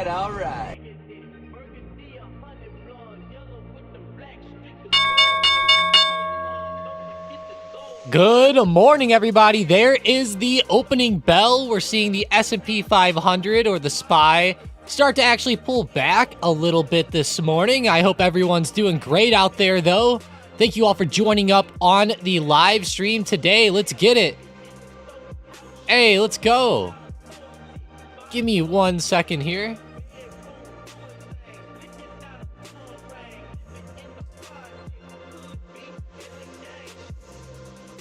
All right. Good morning, everybody. There is the opening bell. We're seeing the S&P 500 or the SPY start to actually pull back a little bit this morning. I hope everyone's doing great out there, though. Thank you all for joining up on the live stream today. Let's get it. Hey, let's go. Give me 1 second here.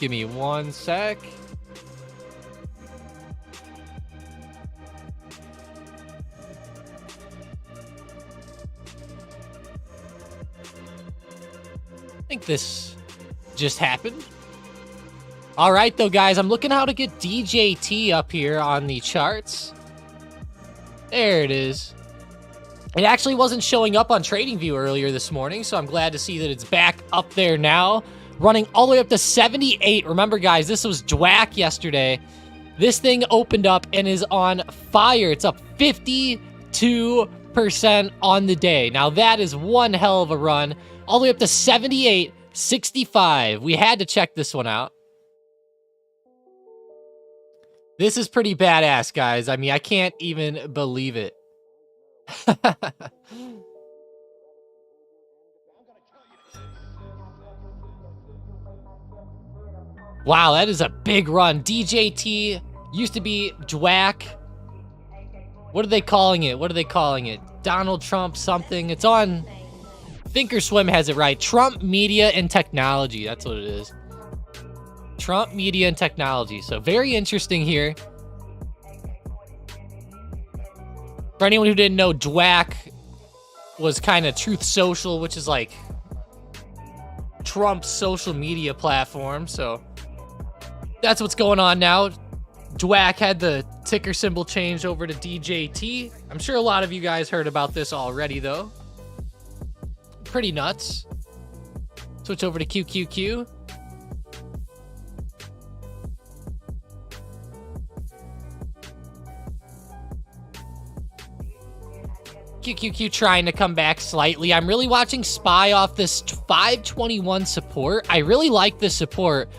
Give me 1 sec. I think this just happened. All right, though, guys, I'm looking how to get DJT up here on the charts. There it is. It actually wasn't showing up on TradingView earlier this morning, so I'm glad to see that it's back up there now. Running all the way up to 78. Remember, guys, this was DWAC yesterday. This thing opened up and is on fire. It's up 52% on the day. Now, that is one hell of a run. All the way up to 78.65. We had to check this one out. This is pretty badass, guys. I mean, I can't even believe it. Wow, that is a big run. DJT used to be DWAC. What are they calling it? What are they calling it? Donald Trump something. It's on Thinkorswim has it right. Trump Media and Technology. That's what it is. Trump Media and Technology. So very interesting here. For anyone who didn't know, DWAC was kind of Truth Social, which is like Trump's social media platform. So that's what's going on now. DWAC had the ticker symbol changed over to DJT. I'm sure a lot of you guys heard about this already, though. Pretty nuts. Switch over to QQQ. QQQ trying to come back slightly. I'm really watching SPY off this 521 support. I really like this support.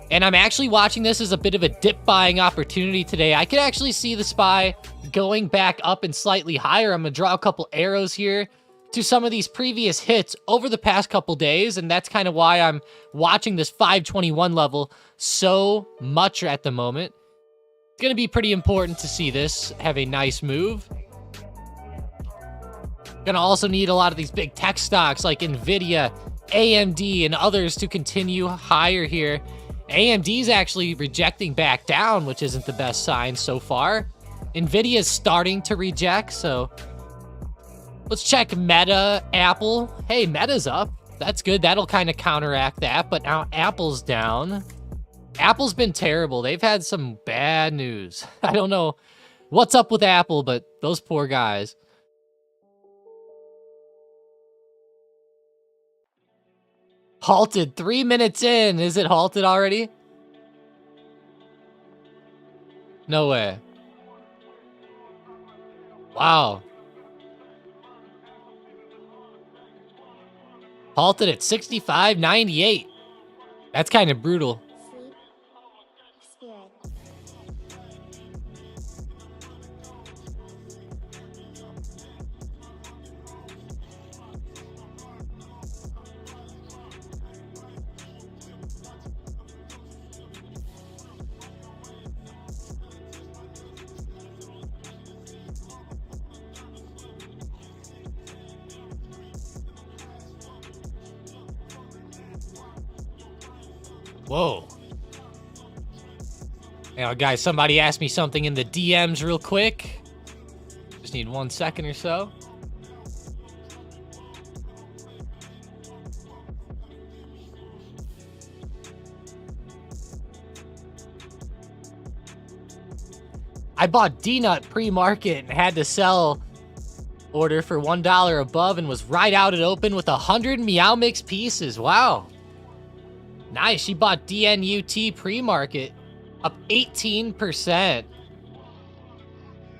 And I'm actually watching this as a bit of a dip buying opportunity today. I could actually see the SPY going back up and slightly higher. I'm going to draw a couple arrows here to some of these previous hits over the past couple days. And that's kind of why I'm watching this 521 level so much at the moment. It's going to be pretty important to see this have a nice move. Gonna also need a lot of these big tech stocks like Nvidia, AMD, and others to continue higher here. AMD's actually rejecting back down, which isn't the best sign so far. Nvidia is starting to reject, so let's check Meta, Apple. Hey, Meta's up. That's good. That'll kind of counteract that, but now Apple's down. Apple's been terrible. They've had some bad news. I don't know what's up with Apple, but those poor guys. Halted 3 minutes in. Is it halted already? No way. Wow. Halted at 65.98. That's kind of brutal. Whoa. Now, guys, somebody asked me something in the DMs real quick. Just need 1 second or so. I bought D-Nut pre-market and had to sell order for $1 above and was right out at open with 100 Meow Mix pieces. Wow. Nice. She bought DNUT pre-market up 18%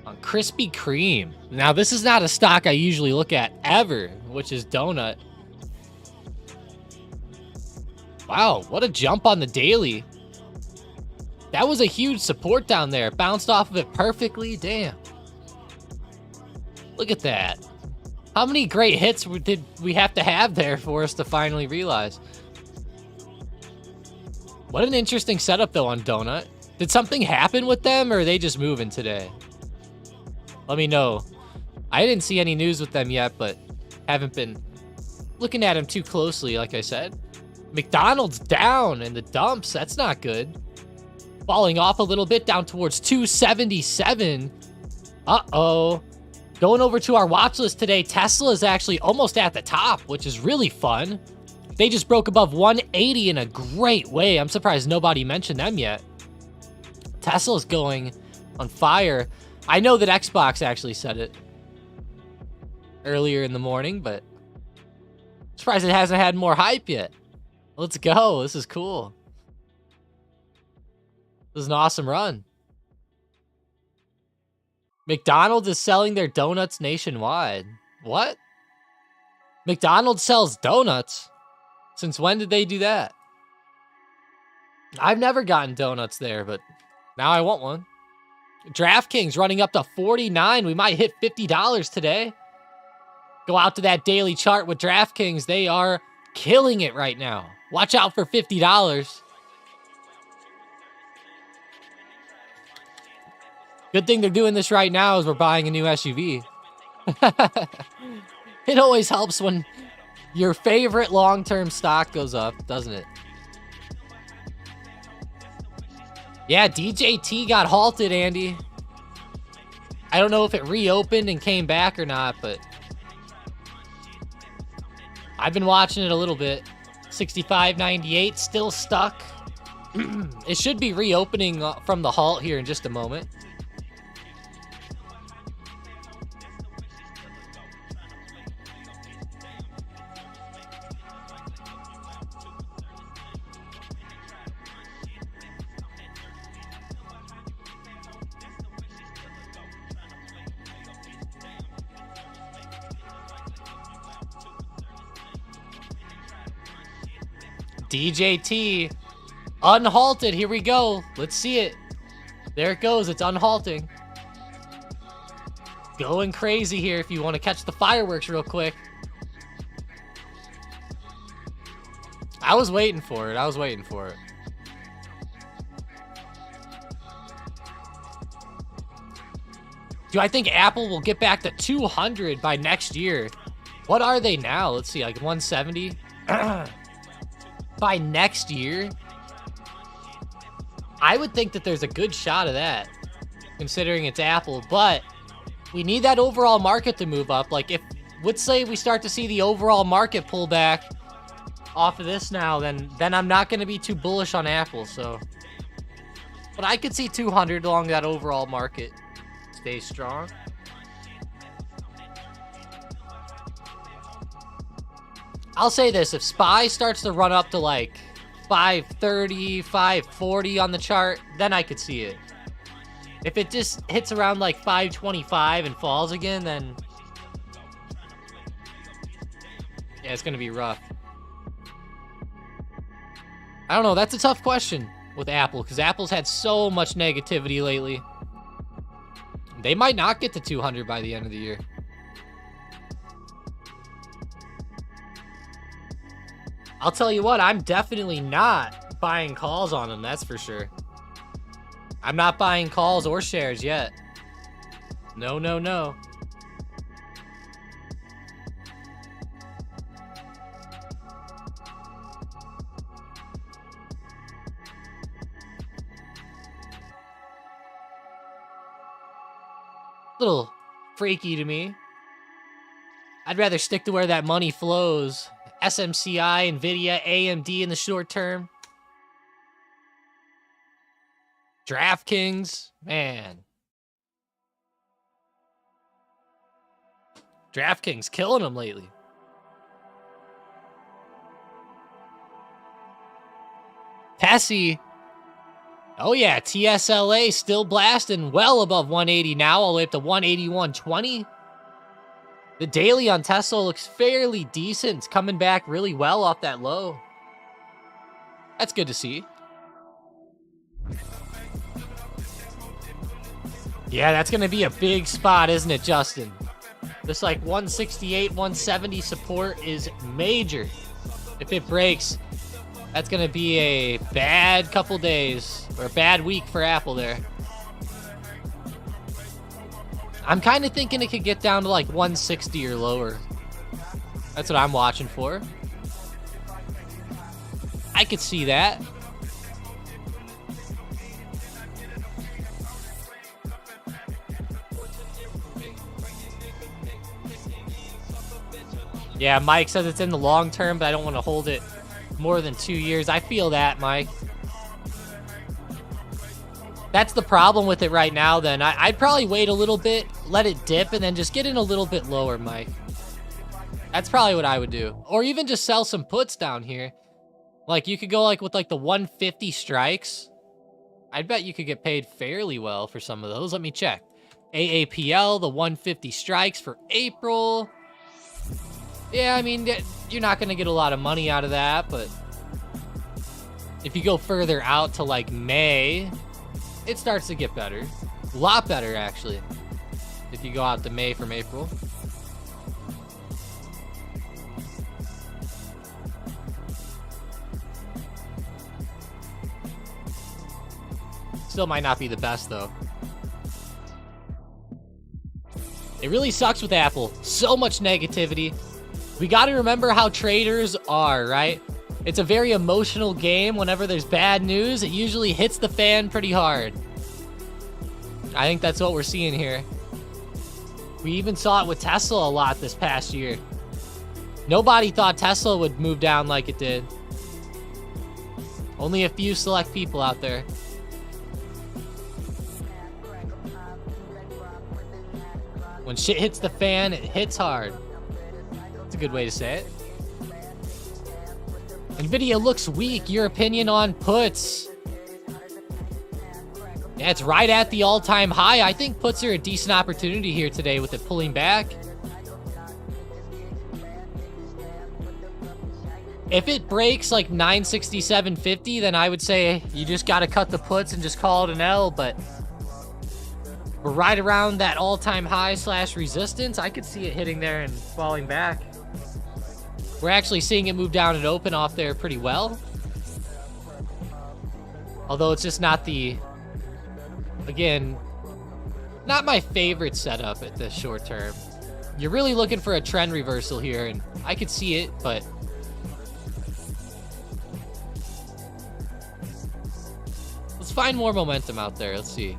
on Krispy Kreme. Now, this is not a stock I usually look at ever, which is Donut. Wow, what a jump on the daily. That was a huge support down there. Bounced off of it perfectly. Damn. Look at that. How many great hits did we have to have there for us to finally realize? What an interesting setup, though, on Donut. Did something happen with them, or are they just moving today? Let me know. I didn't see any news with them yet, but haven't been looking at them too closely, like I said. McDonald's down in the dumps. That's not good. Falling off a little bit down towards 277. Uh-oh. Going over to our watch list today, Tesla is actually almost at the top, which is really fun. They just broke above 180 in a great way. I'm surprised nobody mentioned them yet. Tesla's going on fire. I know that Xbox actually said it earlier in the morning, but I'm surprised it hasn't had more hype yet. Let's go. This is cool. This is an awesome run. McDonald's is selling their donuts nationwide. What? McDonald's sells donuts? Since when did they do that? I've never gotten donuts there, but now I want one. DraftKings running up to 49. We might hit $50 today. Go out to that daily chart with DraftKings. They are killing it right now. Watch out for $50. Good thing they're doing this right now is we're buying a new SUV. It always helps when your favorite long-term stock goes up, doesn't it? Yeah, DJT got halted, Andy. I don't know if it reopened and came back or not, but I've been watching it a little bit. 65.98, still stuck. It should be reopening from the halt here in just a moment. DJT unhalted. Here we go. Let's see it. There it goes. It's unhalting. Going crazy here if you want to catch the fireworks real quick. I was waiting for it. I was waiting for it. Do I think Apple will get back to 200 by next year? What are they now? Let's see, like 170? By next year? I would think that there's a good shot of that, considering it's Apple, but we need that overall market to move up. Like, if, let's say we start to see the overall market pull back off of this now, then I'm not going to be too bullish on Apple, so. But I could see 200 along that overall market stay strong. I'll say this, if SPY starts to run up to like 530, 540 on the chart, then I could see it. If it just hits around like 525 and falls again, then yeah, it's gonna be rough. I don't know, that's a tough question with Apple, because Apple's had so much negativity lately. They might not get to 200 by the end of the year. I'll tell you what, I'm definitely not buying calls on them, that's for sure. I'm not buying calls or shares yet. No, no, no. Little freaky to me. I'd rather stick to where that money flows. SMCI, Nvidia, AMD in the short term. DraftKings, man. DraftKings killing them lately. Tessie. Oh yeah, TSLA still blasting well above 180 now, all the way up to 181.20. The daily on Tesla looks fairly decent. It's coming back really well off that low. That's good to see. Yeah, that's going to be a big spot, isn't it, Justin? This like 168, 170 support is major. If it breaks, that's going to be a bad couple days, or a bad week for Apple there. I'm kind of thinking it could get down to like 160 or lower. That's what I'm watching for. I could see that. Yeah, Mike says it's in the long term, but I don't want to hold it more than 2 years. I feel that, Mike. That's the problem with it right now, then. I'd probably wait a little bit, let it dip, and then just get in a little bit lower, Mike. That's probably what I would do. Or even just sell some puts down here. Like, you could go like with like the 150 strikes. I'd bet you could get paid fairly well for some of those. Let me check. AAPL, the 150 strikes for April. Yeah, I mean, you're not going to get a lot of money out of that, but if you go further out to like May, it starts to get better. A lot better, actually, if you go out to May from April. Still might not be the best, though. It really sucks with Apple. So much negativity. We got to remember how traders are, right? It's a very emotional game. Whenever there's bad news, it usually hits the fan pretty hard. I think that's what we're seeing here. We even saw it with Tesla a lot this past year. Nobody thought Tesla would move down like it did. Only a few select people out there. When shit hits the fan, it hits hard. That's a good way to say it. Nvidia looks weak. Your opinion on puts? Yeah, it's right at the all-time high. I think puts are a decent opportunity here today with it pulling back. If it breaks like 967.50, then I would say you just got to cut the puts and just call it an L, but we're right around that all-time high / resistance. I could see it hitting there and falling back. We're actually seeing it move down and open off there pretty well. Although it's just not the, again, not my favorite setup at this short term. You're really looking for a trend reversal here, and I could see it, but let's find more momentum out there. Let's see.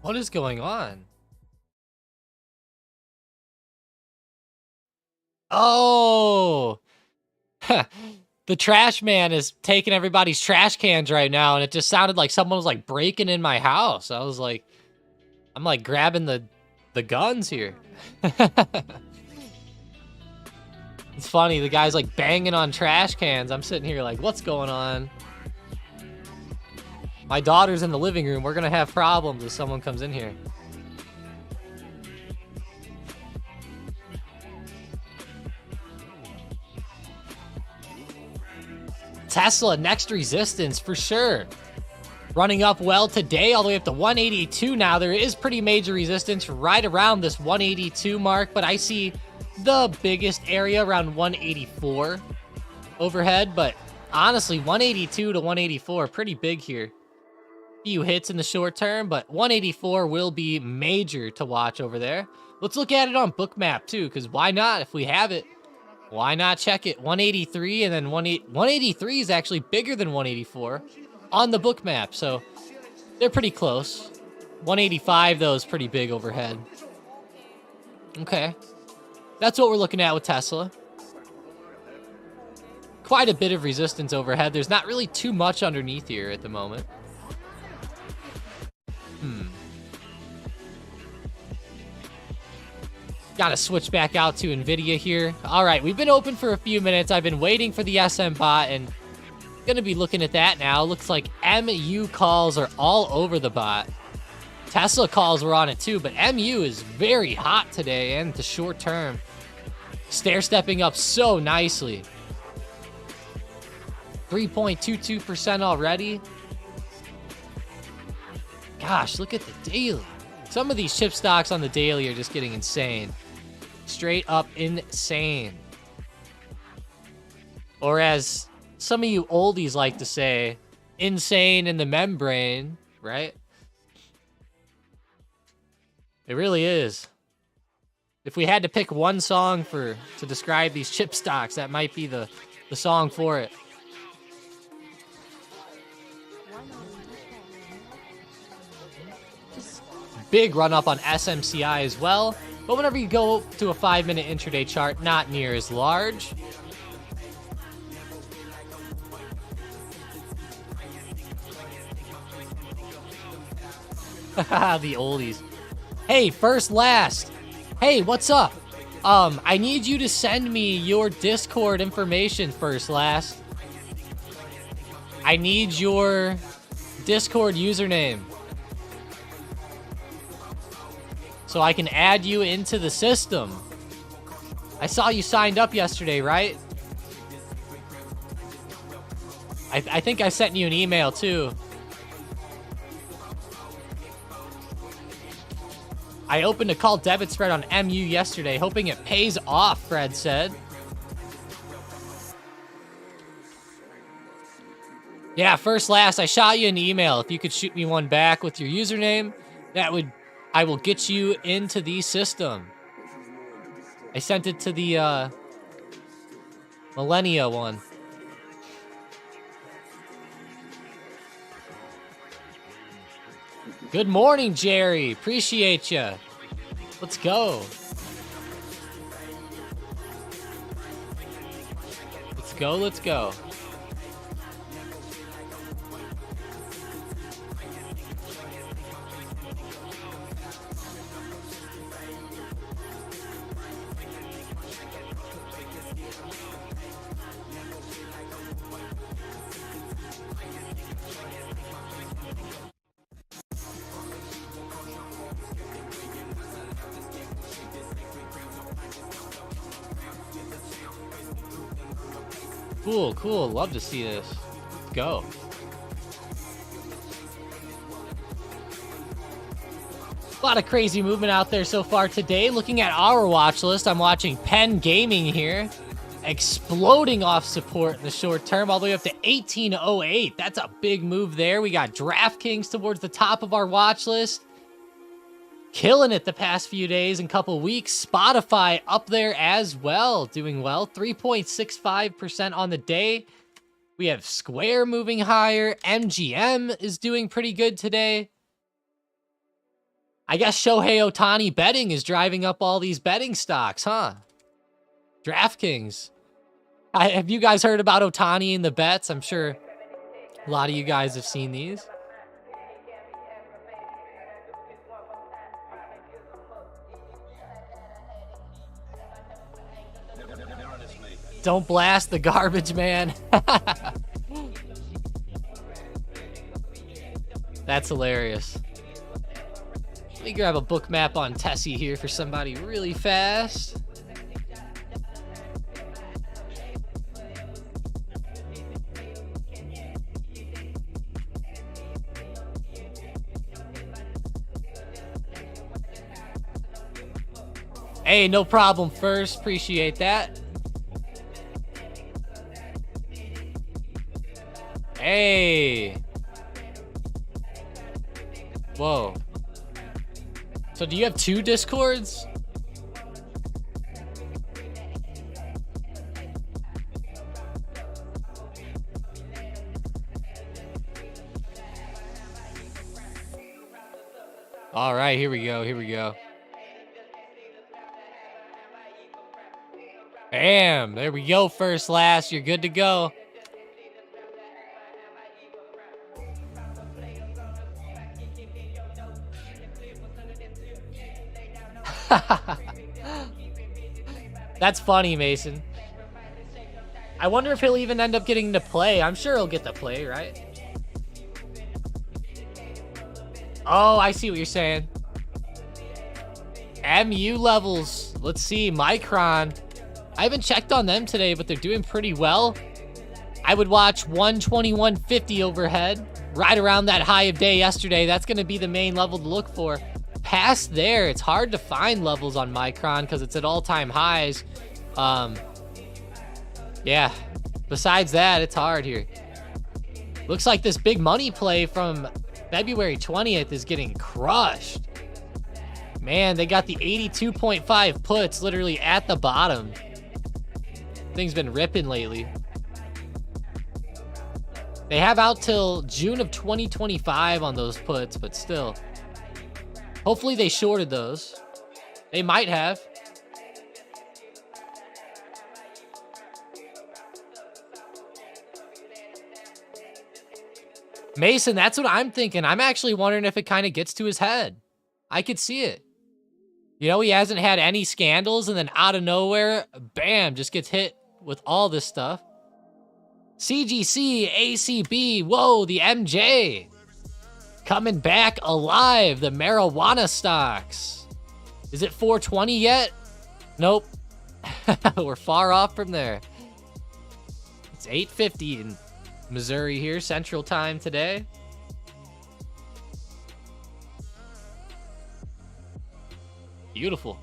What is going on? Oh, the trash man is taking everybody's trash cans right now, and it just sounded like someone was like breaking in my house. I was like, I'm like grabbing the guns here. It's funny, the guy's like banging on trash cans. I'm sitting here like, what's going on? My daughter's in the living room. We're gonna have problems if someone comes in here. Tesla, next resistance for sure. Running up well today, all the way up to 182 now. There is pretty major resistance right around this 182 mark, but I see the biggest area around 184 overhead. But honestly, 182 to 184, pretty big here. Few hits in the short term, but 184 will be major to watch over there. Let's look at it on Bookmap too, because why not? If we have it, why not check it? 183 and then 183 is actually bigger than 184 on the Bookmap, so they're pretty close. 185 though is pretty big overhead. Okay, that's what we're looking at with Tesla. Quite a bit of resistance overhead. There's not really too much underneath here at the moment. Got to switch back out to Nvidia here. All right, we've been open for a few minutes. I've been waiting for the SM bot and gonna be looking at that now. Looks like MU calls are all over the bot. Tesla calls were on it too, but MU is very hot today and the short term. Stair stepping up so nicely. 3.22% already. Gosh, look at the daily. Some of these chip stocks on the daily are just getting insane. Straight up insane. Or as some of you oldies like to say, insane in the membrane, right? It really is. If we had to pick one song to describe these chip stocks, that might be the song for it. Big run up on SMCI as well, but whenever you go to a 5-minute intraday chart, not near as large. The oldies. Hey, first last. Hey, what's up? I need you to send me your Discord information first last. I need your Discord username so I can add you into the system. I saw you signed up yesterday, right? I think I sent you an email too. I opened a call debit spread on MU yesterday, hoping it pays off, Fred said. Yeah, first last, I shot you an email. If you could shoot me one back with your username, I will get you into the system. I sent it to the Millennia one. Good morning, Jerry. Appreciate you. Let's go. Let's go, let's go. Cool, cool. Love to see this. Let's go. A lot of crazy movement out there so far today. Looking at our watch list, I'm watching Penn Gaming here. Exploding off support in the short term, all the way up to 1808. That's a big move there. We got DraftKings towards the top of our watch list. Killing it the past few days and couple weeks. Spotify up there as well, doing well. 3.65% on the day. We have Square moving higher. MGM is doing pretty good today. I guess Shohei Ohtani betting is driving up all these betting stocks, huh? DraftKings. Have you guys heard about Ohtani and the bets? I'm sure a lot of you guys have seen these. Don't blast the garbage, man. That's hilarious. Let me grab a book map on Tessie here for somebody really fast. Hey, no problem first. Appreciate that. Hey. Whoa. So do you have two Discords? All right, here we go. Here we go. Bam. There we go. First, last. You're good to go. That's funny, Mason. I wonder if he'll even end up getting to play. I'm sure he'll get to play, right? Oh, I see what you're saying. MU levels. Let's see. Micron. I haven't checked on them today, but they're doing pretty well. I would watch 121.50 overhead. Right around that high of day yesterday. That's going to be the main level to look for. Past there, it's hard to find levels on Micron because it's at all-time highs. Yeah. Besides that, it's hard here. Looks like this big money play from February 20th is getting crushed. Man, they got the 82.5 puts literally at the bottom. Thing's been ripping lately. They have out till June of 2025 on those puts, but still. Hopefully they shorted those. They might have. Mason, that's what I'm thinking. I'm actually wondering if it kind of gets to his head. I could see it. You know, he hasn't had any scandals, and then out of nowhere, bam, just gets hit with all this stuff. CGC, ACB, whoa, the MJ. Coming back alive, the marijuana stocks. Is it 420 yet? Nope. We're far off from there. It's 8:50 in Missouri here, Central Time today. Beautiful.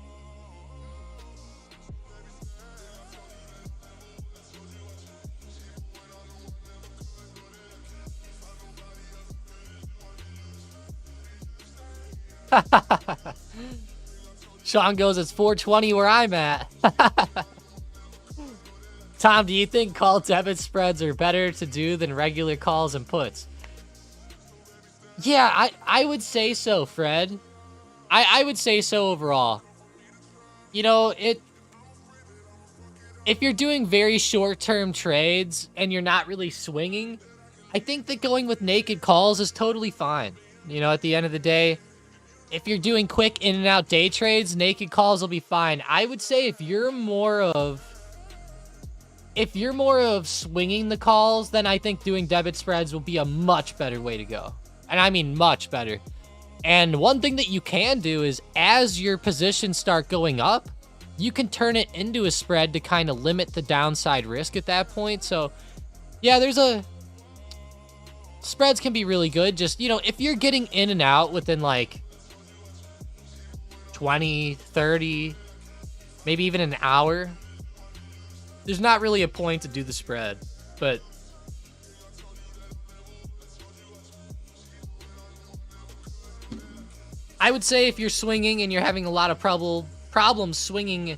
Sean goes, it's 420 where I'm at. Tom, do you think call debit spreads are better to do than regular calls and puts? Yeah, I would say so, Fred. I would say so overall. You know, if you're doing very short-term trades and you're not really swinging, I think that going with naked calls is totally fine. You know, at the end of the day, if you're doing quick in and out day trades, naked calls will be fine. I would say if you're more of swinging the calls, then I think doing debit spreads will be a much better way to go. And I mean much better. And one thing that you can do is as your positions start going up, you can turn it into a spread to kind of limit the downside risk at that point. So yeah, spreads can be really good. Just, you know, if you're getting in and out within like 20, 30, maybe even an hour, there's not really a point to do the spread. But I would say if you're swinging and you're having a lot of problems swinging,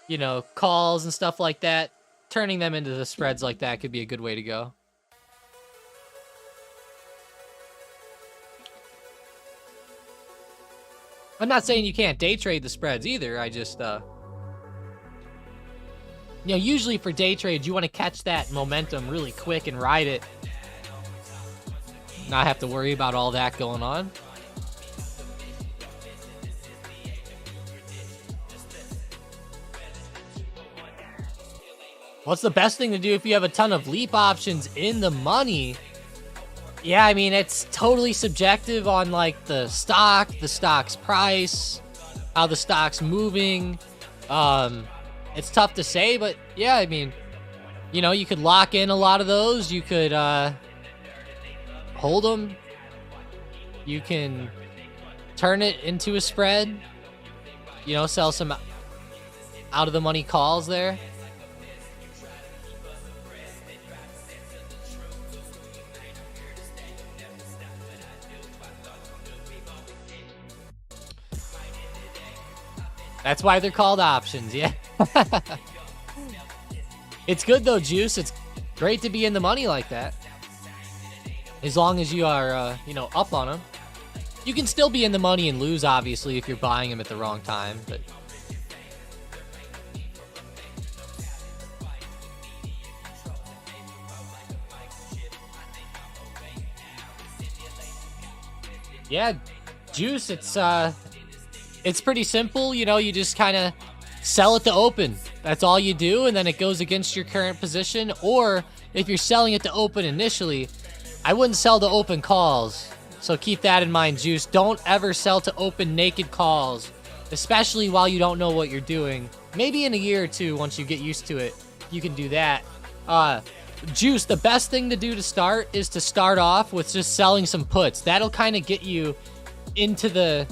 you know, calls and stuff like that, turning them into the spreads like that could be a good way to go. I'm not saying you can't day trade the spreads either. I just, you know, usually for day trades, you want to catch that momentum really quick and ride it. Not have to worry about all that going on. What's the best thing to do if you have a ton of leap options in the money? Yeah, I mean, it's totally subjective on, like, the stock's price, how the stock's moving. It's tough to say, but yeah, I mean, you know, you could lock in a lot of those. You could hold them. You can turn it into a spread. You know, sell some out of the money calls there. That's why they're called options, yeah. It's good though, Juice. It's great to be in the money like that. As long as you are, you know, up on them. You can still be in the money and lose, obviously, if you're buying them at the wrong time, but... Yeah, Juice, it's pretty simple. You know, you just kind of sell it to open. That's all you do, and then it goes against your current position. Or if you're selling it to open initially, I wouldn't sell to open calls. So keep that in mind, Juice. Don't ever sell to open naked calls, especially while you don't know what you're doing. Maybe in a year or two, once you get used to it, you can do that. Juice, the best thing to do to start is to start off with just selling some puts. That'll kind of get you into the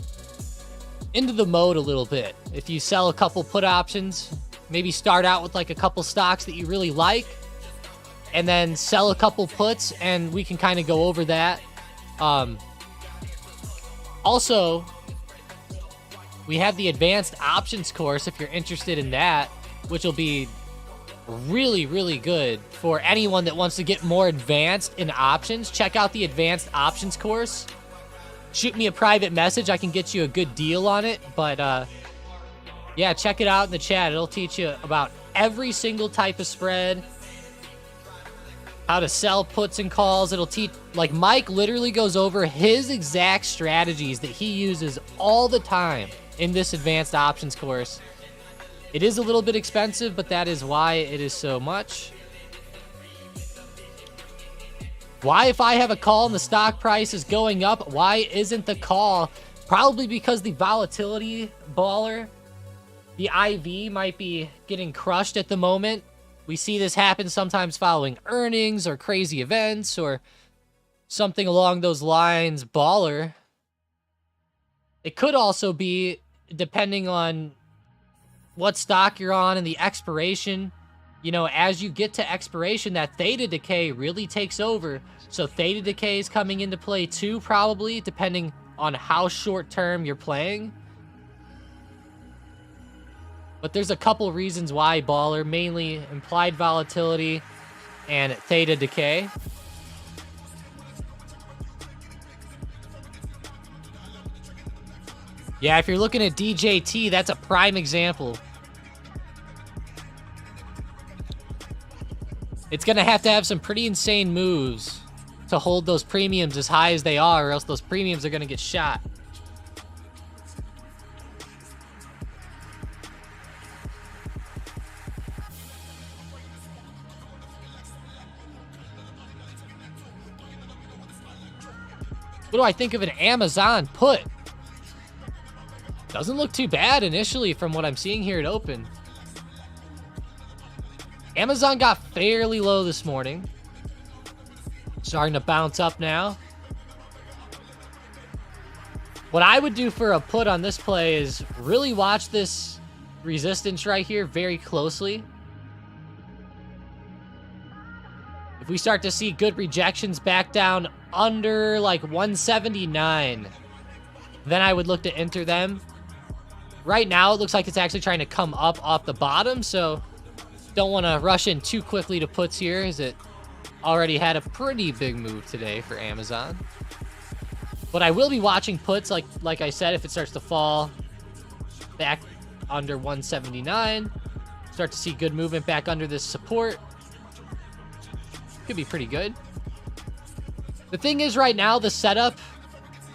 mode a little bit. If you sell a couple put options, maybe start out with like a couple stocks that you really like, and then sell a couple puts, and we can kind of go over that. Also, we have the advanced options course if you're interested in that, which will be really, really good for anyone that wants to get more advanced in options. Check out the advanced options course. Shoot me a private message. I can get you a good deal on it. But yeah, check it out in the chat. It'll teach you about every single type of spread, how to sell puts and calls. It'll teach, like, Mike literally goes over his exact strategies that he uses all the time in this advanced options course. It is a little bit expensive, but that is why it is so much. Why, if I have a call and the stock price is going up, why isn't the call? Probably because the volatility, baller, the IV might be getting crushed at the moment. We see this happen sometimes following earnings or crazy events or something along those lines, baller. It could also be, depending on what stock you're on and the expiration. You know, as you get to expiration, that theta decay really takes over. So theta decay is coming into play too, probably, depending on how short term you're playing. But there's a couple reasons why, baller, mainly implied volatility and theta decay. Yeah, if you're looking at DJT, that's a prime example. It's going to have some pretty insane moves to hold those premiums as high as they are, or else those premiums are going to get shot. What do I think of an Amazon put? Doesn't look too bad initially from what I'm seeing here at open. Amazon got fairly low this morning. Starting to bounce up now. What I would do for a put on this play is really watch this resistance right here very closely. If we start to see good rejections back down under like 179, then I would look to enter them. Right now, it looks like it's actually trying to come up off the bottom, so don't want to rush in too quickly to puts here, as it already had a pretty big move today for Amazon. But I will be watching puts, like I said, if it starts to fall back under 179, start to see good movement back under this support. Could be pretty good. The thing is, right now, the setup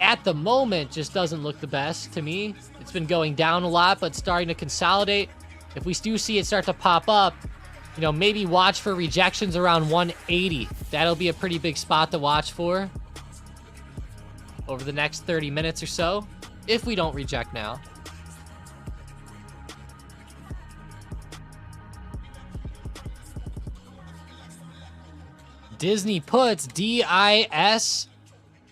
at the moment just doesn't look the best to me. It's been going down a lot, but starting to consolidate. If we do see it start to pop up, you know, maybe watch for rejections around 180. That'll be a pretty big spot to watch for over the next 30 minutes or so, if we don't reject now. Disney puts, DIS,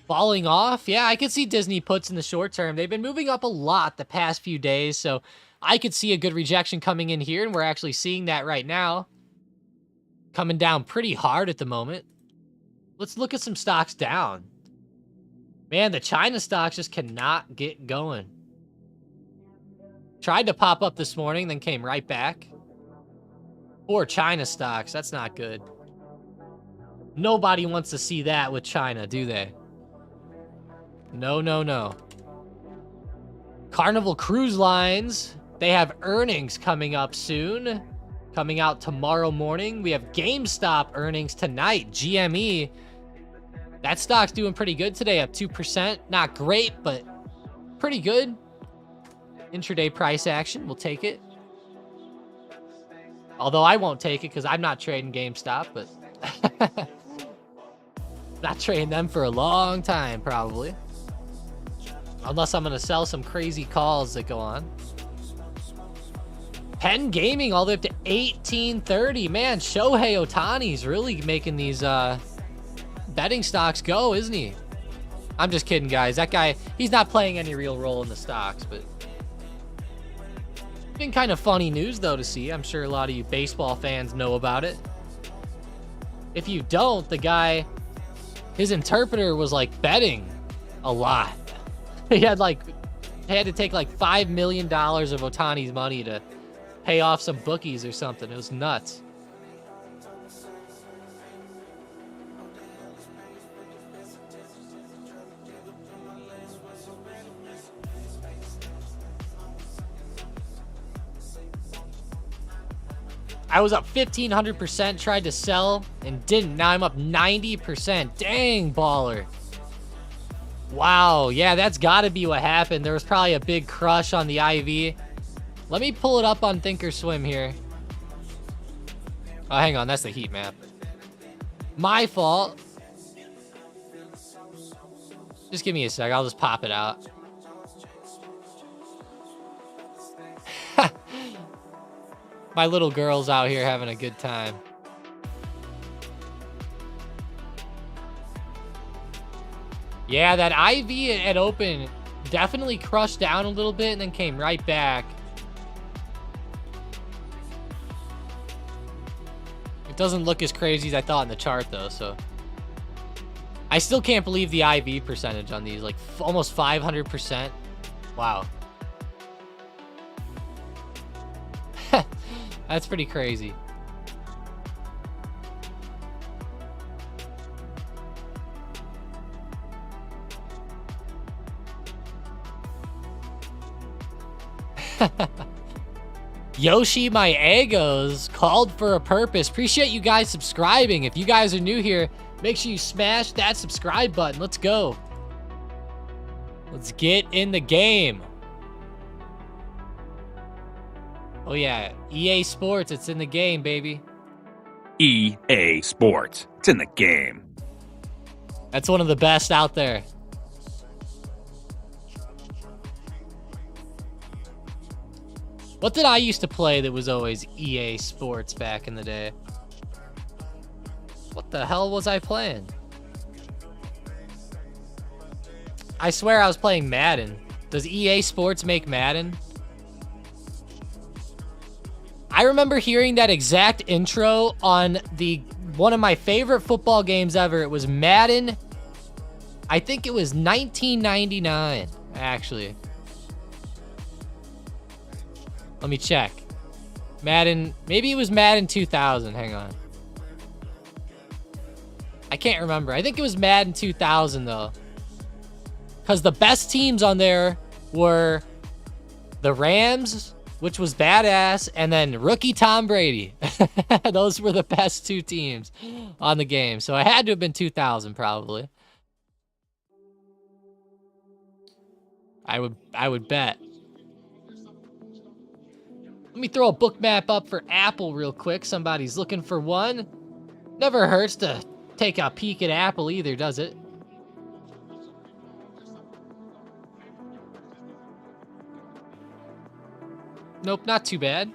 falling off. Yeah, I could see Disney puts in the short term. They've been moving up a lot the past few days, so I could see a good rejection coming in here, and we're actually seeing that right now. Coming down pretty hard at the moment. Let's look at some stocks down. Man, the China stocks just cannot get going. Tried to pop up this morning, then came right back. Poor China stocks, that's not good. Nobody wants to see that with China, do they? No, no, no. Carnival Cruise Lines, they have earnings coming up soon. Coming out tomorrow morning. We have GameStop earnings tonight. GME. That stock's doing pretty good today, up 2%. Not great, but pretty good. Intraday price action, we'll take it. Although I won't take it because I'm not trading GameStop, but not trading them for a long time, probably. Unless I'm going to sell some crazy calls that go on. Penn Gaming all the way up to 1830. Man, Shohei Ohtani's really making these betting stocks go, isn't he? I'm just kidding, guys. That guy, he's not playing any real role in the stocks, but it's been kind of funny news, though, to see. I'm sure a lot of you baseball fans know about it. if you don't, the guy, his interpreter was like betting a lot. He had to take like $5 million of Ohtani's money to pay off some bookies or something. It was nuts. I was up 1,500%, tried to sell, and didn't. Now I'm up 90%. Dang, baller. Wow, yeah, that's got to be what happened. There was probably a big crush on the IV. Let me pull it up on Thinkorswim here. Oh, hang on, that's the heat map. My fault. Just give me a sec, I'll just pop it out. My little girl's out here having a good time. Yeah, that IV at open definitely crushed down a little bit and then came right back. It doesn't look as crazy as I thought in the chart, though, so. I still can't believe the IV percentage on these, like almost 500%. Wow. That's pretty crazy. Yoshi, my egos called for a purpose. Appreciate you guys subscribing. If you guys are new here, make sure you smash that subscribe button. Let's go. Let's get in the game. Oh yeah, EA Sports, it's in the game, baby. EA Sports, it's in the game. That's one of the best out there. What did I used to play that was always EA Sports back in the day? What the hell was I playing? I swear I was playing Madden. Does EA Sports make Madden? I remember hearing that exact intro on one of my favorite football games ever. It was Madden. I think it was 1999, actually. Let me check. Madden, maybe it was Madden 2000. Hang on. I can't remember. I think it was Madden 2000, though. Because the best teams on there were the Rams, which was badass, and then rookie Tom Brady. Those were the best two teams on the game. So it had to have been 2000, probably. I would bet. Let me throw a book map up for Apple real quick. Somebody's looking for one. Never hurts to take a peek at Apple either, does it? Nope, not too bad.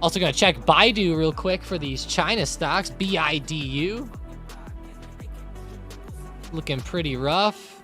Also gonna check Baidu real quick for these China stocks. BIDU. Looking pretty rough.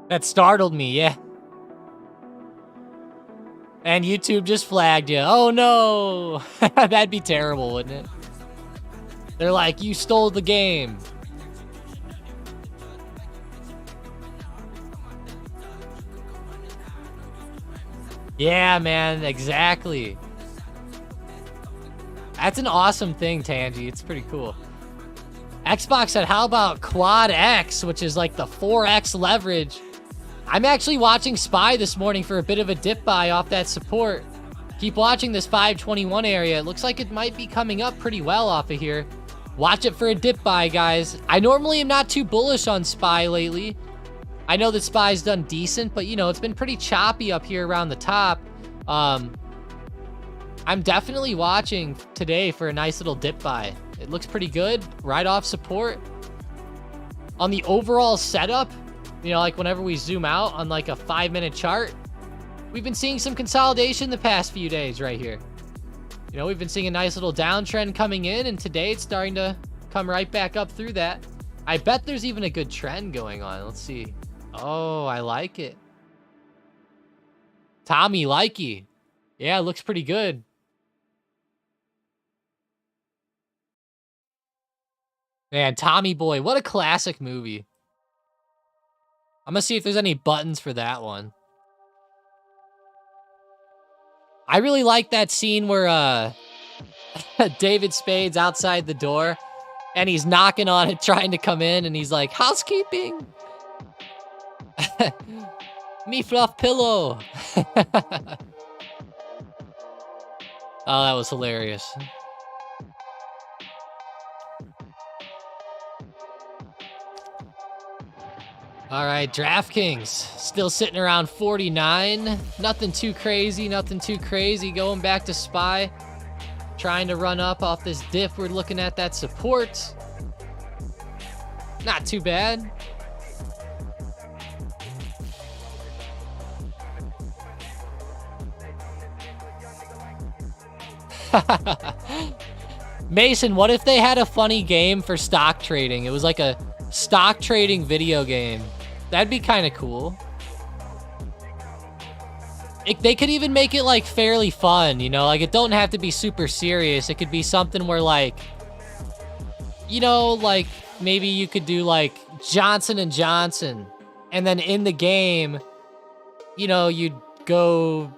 That startled me, yeah. And YouTube just flagged you. Oh no! That'd be terrible, wouldn't it? They're like, you stole the game. Yeah, man, exactly. That's an awesome thing, Tangy. It's pretty cool. Xbox said, how about Quad X, which is like the 4X leverage? I'm actually watching SPY this morning for a bit of a dip buy off that support. Keep watching this 521 area. It looks like it might be coming up pretty well off of here. Watch it for a dip buy, guys. I normally am not too bullish on SPY lately. I know that SPY's done decent, but, you know, it's been pretty choppy up here around the top. I'm definitely watching today for a nice little dip buy. It looks pretty good. Right off support. On the overall setup, you know, like whenever we zoom out on like a 5-minute chart, we've been seeing some consolidation the past few days right here. You know, we've been seeing a nice little downtrend coming in, and today it's starting to come right back up through that. I bet there's even a good trend going on. Let's see. Oh, I like it. Tommy likey. Yeah, it looks pretty good. Man, Tommy Boy, what a classic movie. I'm gonna see if there's any buttons for that one. I really like that scene where David Spade's outside the door and he's knocking on it, trying to come in, and he's like, housekeeping. Me fluff pillow. Oh, that was hilarious. All right, DraftKings still sitting around 49. Nothing too crazy, nothing too crazy. Going back to SPY, trying to run up off this dip. We're looking at that support. Not too bad. Mason, what if they had a funny game for stock trading? It was like a stock trading video game. That'd be kind of cool. They could even make it like fairly fun, you know? Like it don't have to be super serious. It could be something where like, you know, like maybe you could do like Johnson & Johnson, and then in the game, you know, you'd go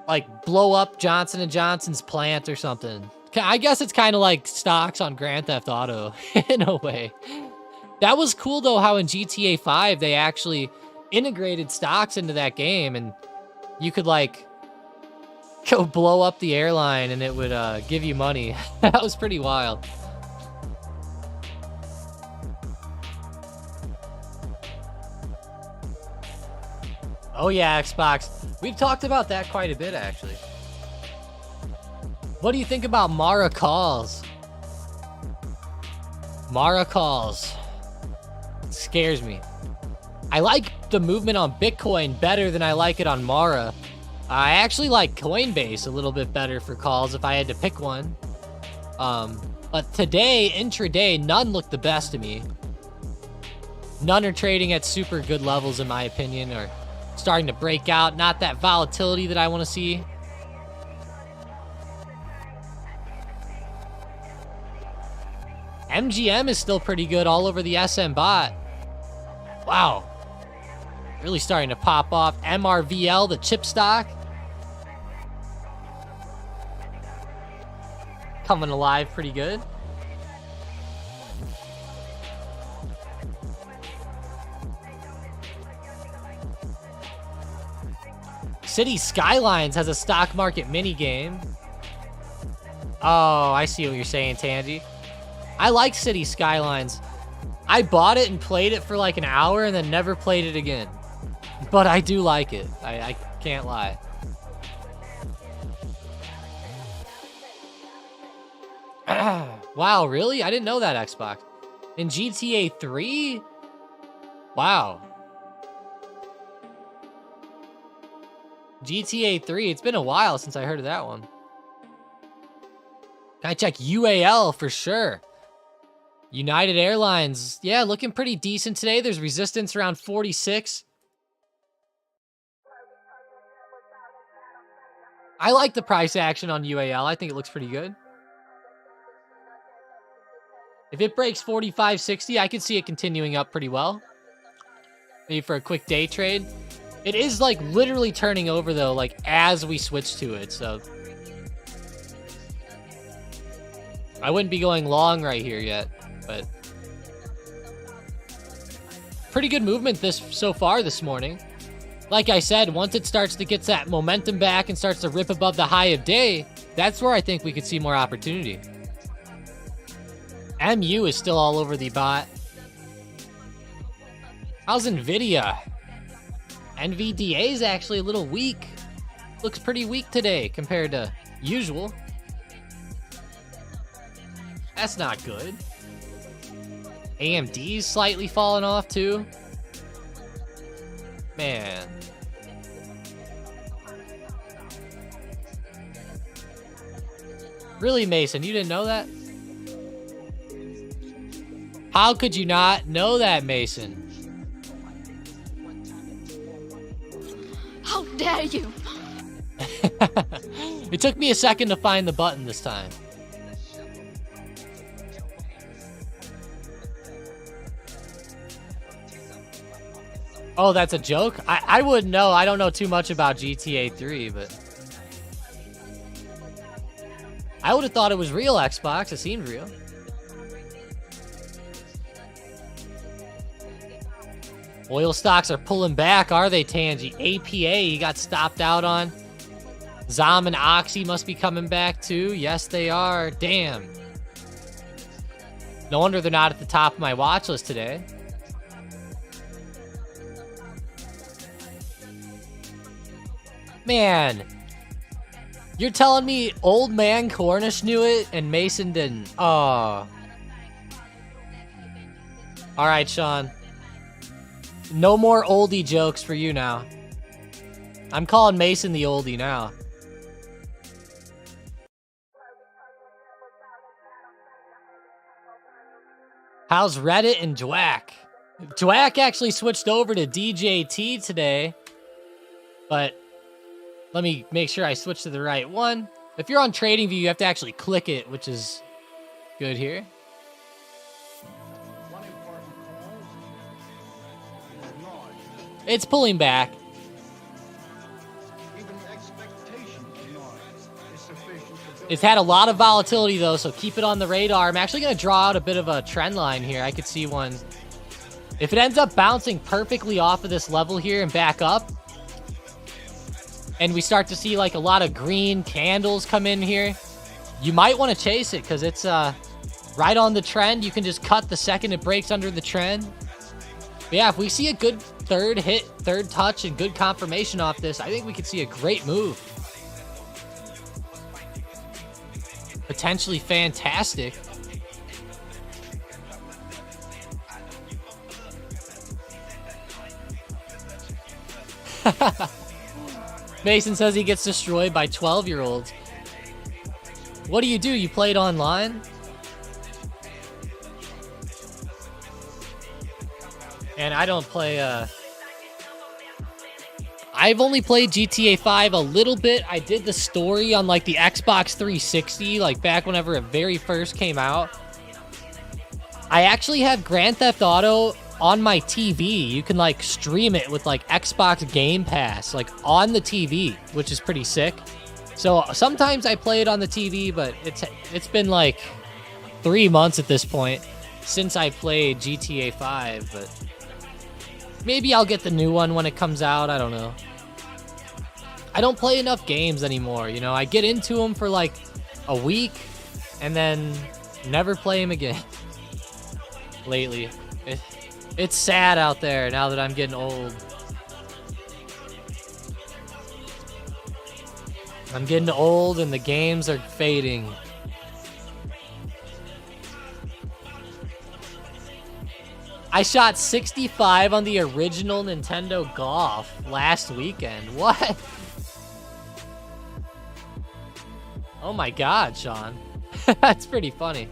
like blow up Johnson & Johnson's plant or something. I guess it's kind of like stocks on Grand Theft Auto in a way. That was cool though, how in GTA 5 they actually integrated stocks into that game, and you could like go blow up the airline and it would give you money. That was pretty wild. Oh yeah, Xbox. We've talked about that quite a bit, actually. What do you think about Mara calls? Mara calls. It scares me. I like the movement on Bitcoin better than I like it on Mara. I actually like Coinbase a little bit better for calls if I had to pick one. But today, intraday, none look the best to me. None are trading at super good levels, in my opinion, or starting to break out. Not that volatility that I want to see. MGM is still pretty good all over the SM bot. Wow. Really starting to pop off. MRVL, the chip stock. Coming alive pretty good. City Skylines has a stock market mini game. Oh, I see what you're saying, Tandy. I like City Skylines. I bought it and played it for like an hour and then never played it again. But I do like it. I can't lie. Wow, really? I didn't know that, Xbox. In GTA 3? Wow. GTA 3, it's been a while since I heard of that one. Can I check UAL for sure? United Airlines, yeah, looking pretty decent today. There's resistance around 46. I like the price action on UAL. I think it looks pretty good. If it breaks 45.60, I could see it continuing up pretty well. Maybe for a quick day trade. It is like literally turning over though, like as we switch to it, so I wouldn't be going long right here yet, but pretty good movement so far this morning. Like I said, once it starts to get that momentum back and starts to rip above the high of day, that's where I think we could see more opportunity. MU is still all over the bot. How's NVIDIA? NVDA is actually a little weak. Looks pretty weak today compared to usual. That's not good. AMD's slightly falling off too. Man. Really, Mason, you didn't know that? How could you not know that, Mason? How dare you? It took me a second to find the button this time. Oh, that's a joke? I wouldn't know. I don't know too much about GTA 3, but I would have thought it was real Xbox. It seemed real. Oil stocks are pulling back, are they, Tangy? APA, you got stopped out on. Zom and Oxy must be coming back too. Yes, they are. Damn. No wonder they're not at the top of my watch list today. Man, you're telling me old man Cornish knew it and Mason didn't. Oh. All right, Sean. No more oldie jokes for you now. I'm calling Mason the oldie now. How's Reddit and Dwack? Dwack actually switched over to DJT today, but let me make sure I switch to the right one. If you're on TradingView, you have to actually click it, which is good here. It's pulling back. It's had a lot of volatility, though, so keep it on the radar. I'm actually going to draw out a bit of a trend line here. I could see one. If it ends up bouncing perfectly off of this level here and back up, and we start to see like a lot of green candles come in here, you might want to chase it because it's right on the trend. You can just cut the second it breaks under the trend. But yeah, if we see a good third hit, third touch, and good confirmation off this, I think we could see a great move. Potentially fantastic. Mason says he gets destroyed by 12-year-olds. What do? You play it online? And I don't play, I've only played GTA 5 a little bit. I did the story on, like, the Xbox 360, like, back whenever it very first came out. I actually have Grand Theft Auto on my TV. You can, like, stream it with, like, Xbox Game Pass, like, on the TV, which is pretty sick. So sometimes I play it on the TV, but it's been, like, 3 months at this point since I played GTA 5, but maybe I'll get the new one when it comes out. I don't know. I don't play enough games anymore, you know? I get into them for like a week and then never play them again. Lately. It's sad out there now that I'm getting old. I'm getting old and the games are fading. I shot 65 on the original Nintendo Golf last weekend. What? Oh my God, Sean. That's pretty funny.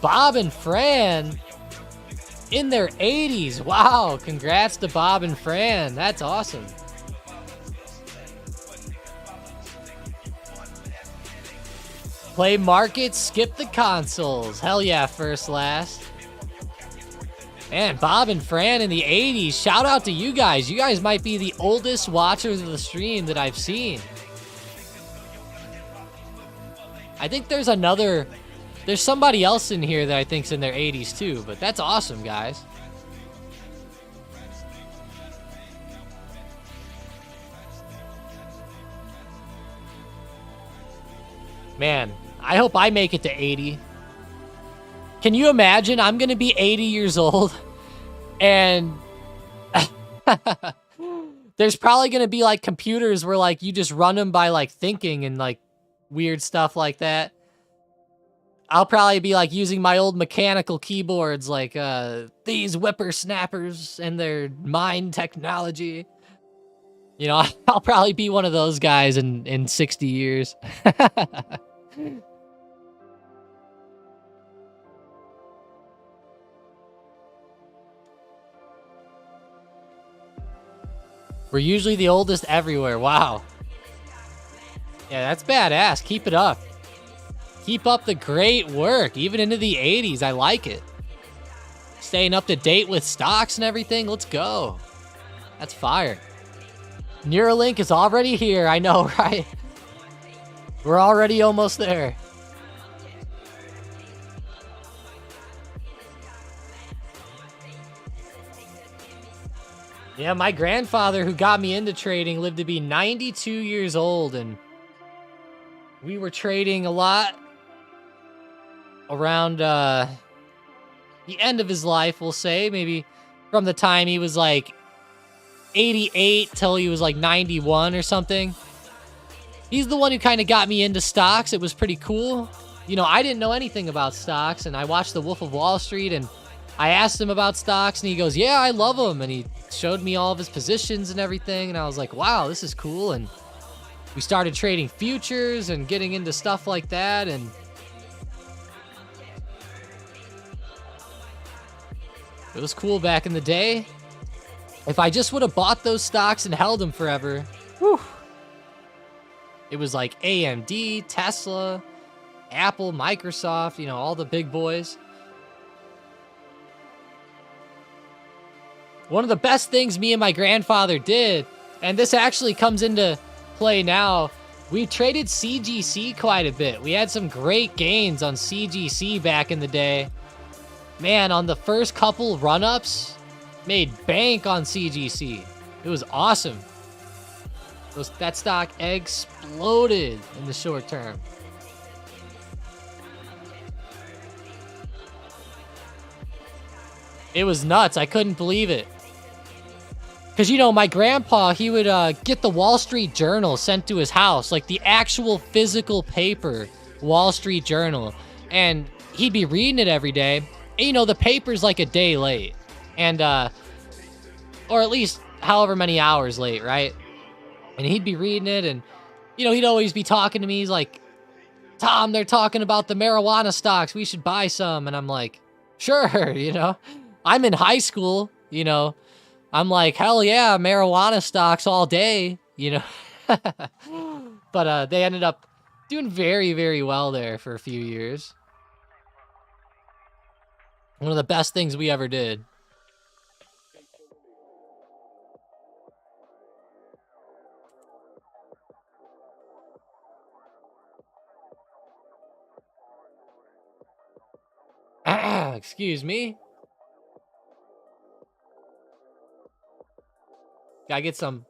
Bob and Fran in their 80s. Wow, congrats to Bob and Fran. That's awesome. Play markets, skip the consoles. Hell yeah, first last. Man, Bob and Fran in the 80s. Shout out to you guys. You guys might be the oldest watchers of the stream that I've seen. I think there's somebody else in here that I think's in their 80s too, but that's awesome, guys. Man, I hope I make it to 80. Can you imagine? I'm going to be 80 years old and there's probably going to be like computers where like you just run them by like thinking and like weird stuff like that. I'll probably be like using my old mechanical keyboards like these whippersnappers and their mind technology. You know, I'll probably be one of those guys in 60 years. We're usually the oldest everywhere. Wow. Yeah, that's badass. Keep it up. Keep up the great work, even into the 80s. I like it. Staying up to date with stocks and everything. Let's go. That's fire. Neuralink is already here. I know, right? We're already almost there. Yeah, my grandfather who got me into trading lived to be 92 years old, and we were trading a lot around the end of his life, we'll say. Maybe from the time he was like 88 till he was like 91 or something. He's the one who kind of got me into stocks. It was pretty cool. You know, I didn't know anything about stocks, and I watched The Wolf of Wall Street, and I asked him about stocks, and he goes, yeah, I love them. And he showed me all of his positions and everything, and I was like, wow, this is cool. And we started trading futures and getting into stuff like that, and it was cool back in the day. If I just would have bought those stocks and held them forever, whew. It was like AMD, Tesla, Apple, Microsoft, you know, all the big boys. One of the best things me and my grandfather did, and this actually comes into play now, we traded CGC quite a bit. We had some great gains on CGC back in the day. Man, on the first couple run-ups, made bank on CGC. It was awesome. That stock exploded in the short term. It was nuts. I couldn't believe it. Because, you know, my grandpa, he would get the Wall Street Journal sent to his house, like the actual physical paper Wall Street Journal. And he'd be reading it every day. And, you know, the paper's like a day late. And, or at least however many hours late, right? And he'd be reading it, and, you know, he'd always be talking to me. He's like, Tom, they're talking about the marijuana stocks. We should buy some. And I'm like, sure, you know. I'm in high school, you know. I'm like, hell yeah, marijuana stocks all day, you know. But they ended up doing very, very well there for a few years. One of the best things we ever did. Excuse me. Gotta get some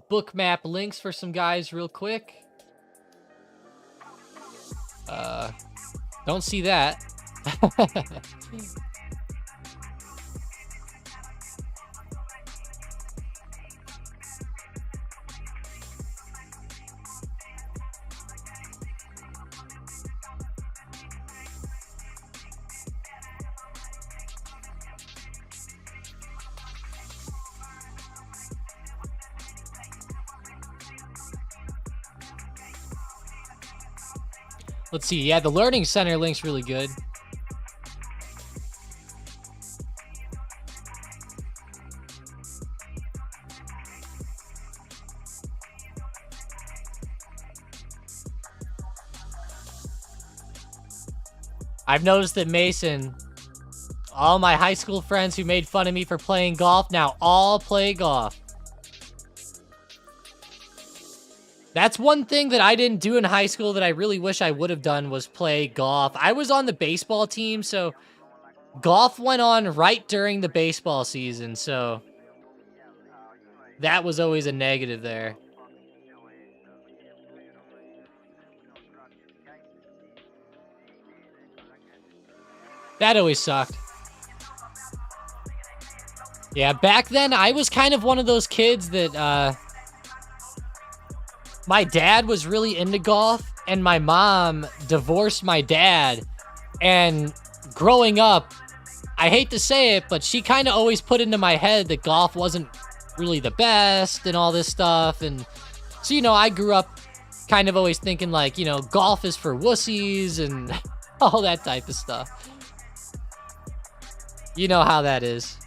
bookmap links for some guys real quick. Don't see that. Let's see. Yeah, the Learning Center link's really good. I've noticed that Mason, all my high school friends who made fun of me for playing golf now all play golf. That's one thing that I didn't do in high school that I really wish I would have done was play golf. I was on the baseball team, so golf went on right during the baseball season, so that was always a negative there. That always sucked. Yeah, back then, I was kind of one of those kids that, my dad was really into golf, and my mom divorced my dad. And growing up, I hate to say it, but she kind of always put into my head that golf wasn't really the best and all this stuff. And so, you know, I grew up kind of always thinking like, you know, golf is for wussies and all that type of stuff. You know how that is.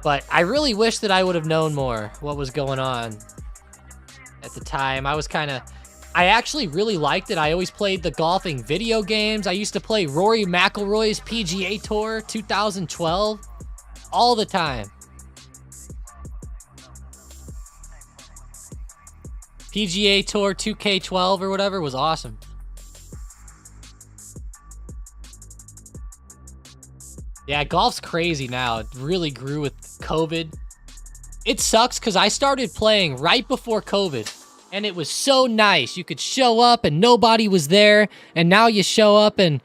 But I really wish that I would have known more what was going on at the time. I actually really liked it. I always played the golfing video games. I used to play Rory McIlroy's PGA Tour 2012 all the time. PGA Tour 2K12 or whatever was awesome. Yeah, golf's crazy now. It really grew with COVID. It sucks because I started playing right before COVID. And it was so nice. You could show up and nobody was there. And now you show up and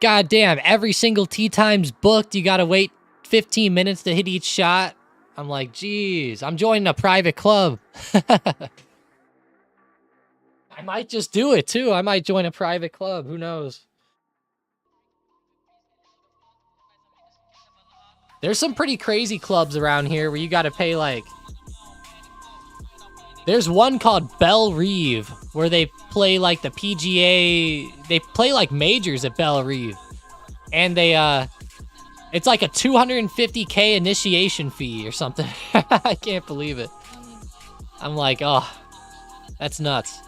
goddamn, every single tee time's booked. You gotta wait 15 minutes to hit each shot. I'm like, geez, I'm joining a private club. I might just do it too. I might join a private club. Who knows? There's some pretty crazy clubs around here where you gotta pay like... There's one called Belle Reve, where they play like the PGA. They play like majors at Belle Reve. And they, it's like a $250K initiation fee or something. I can't believe it. I'm like, oh, that's nuts.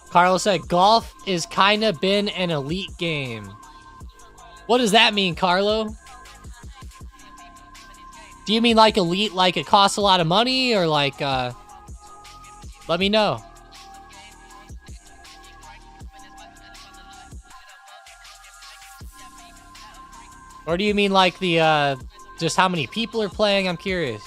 Carlos said, golf is kind of been an elite game. What does that mean, Carlo? Do you mean like elite, like it costs a lot of money, or like, let me know. Or do you mean like the, just how many people are playing? I'm curious.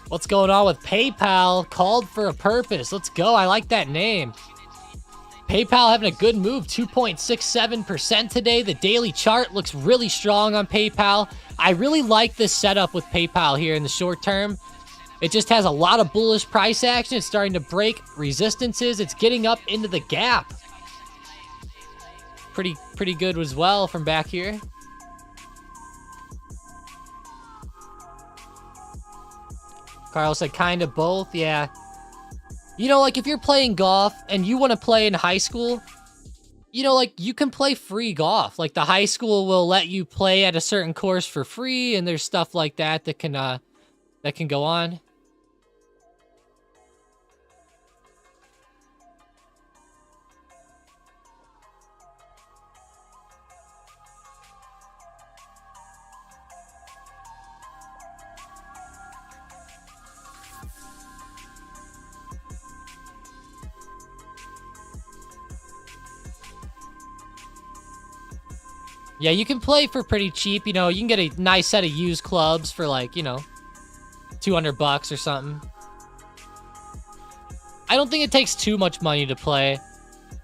What's going on with PayPal? Called for a purpose. Let's go. I like that name. PayPal having a good move. 2.67% today. The daily chart looks really strong on PayPal. I really like this setup with PayPal here in the short term. It just has a lot of bullish price action. It's starting to break resistances. It's getting up into the gap. Pretty good as well from back here. Carl said kind of both, yeah. You know, like if you're playing golf and you want to play in high school, you know, like you can play free golf. Like the high school will let you play at a certain course for free, and there's stuff like that that can go on. Yeah, you can play for pretty cheap. You know, you can get a nice set of used clubs for like, you know, $200 or something. I don't think it takes too much money to play.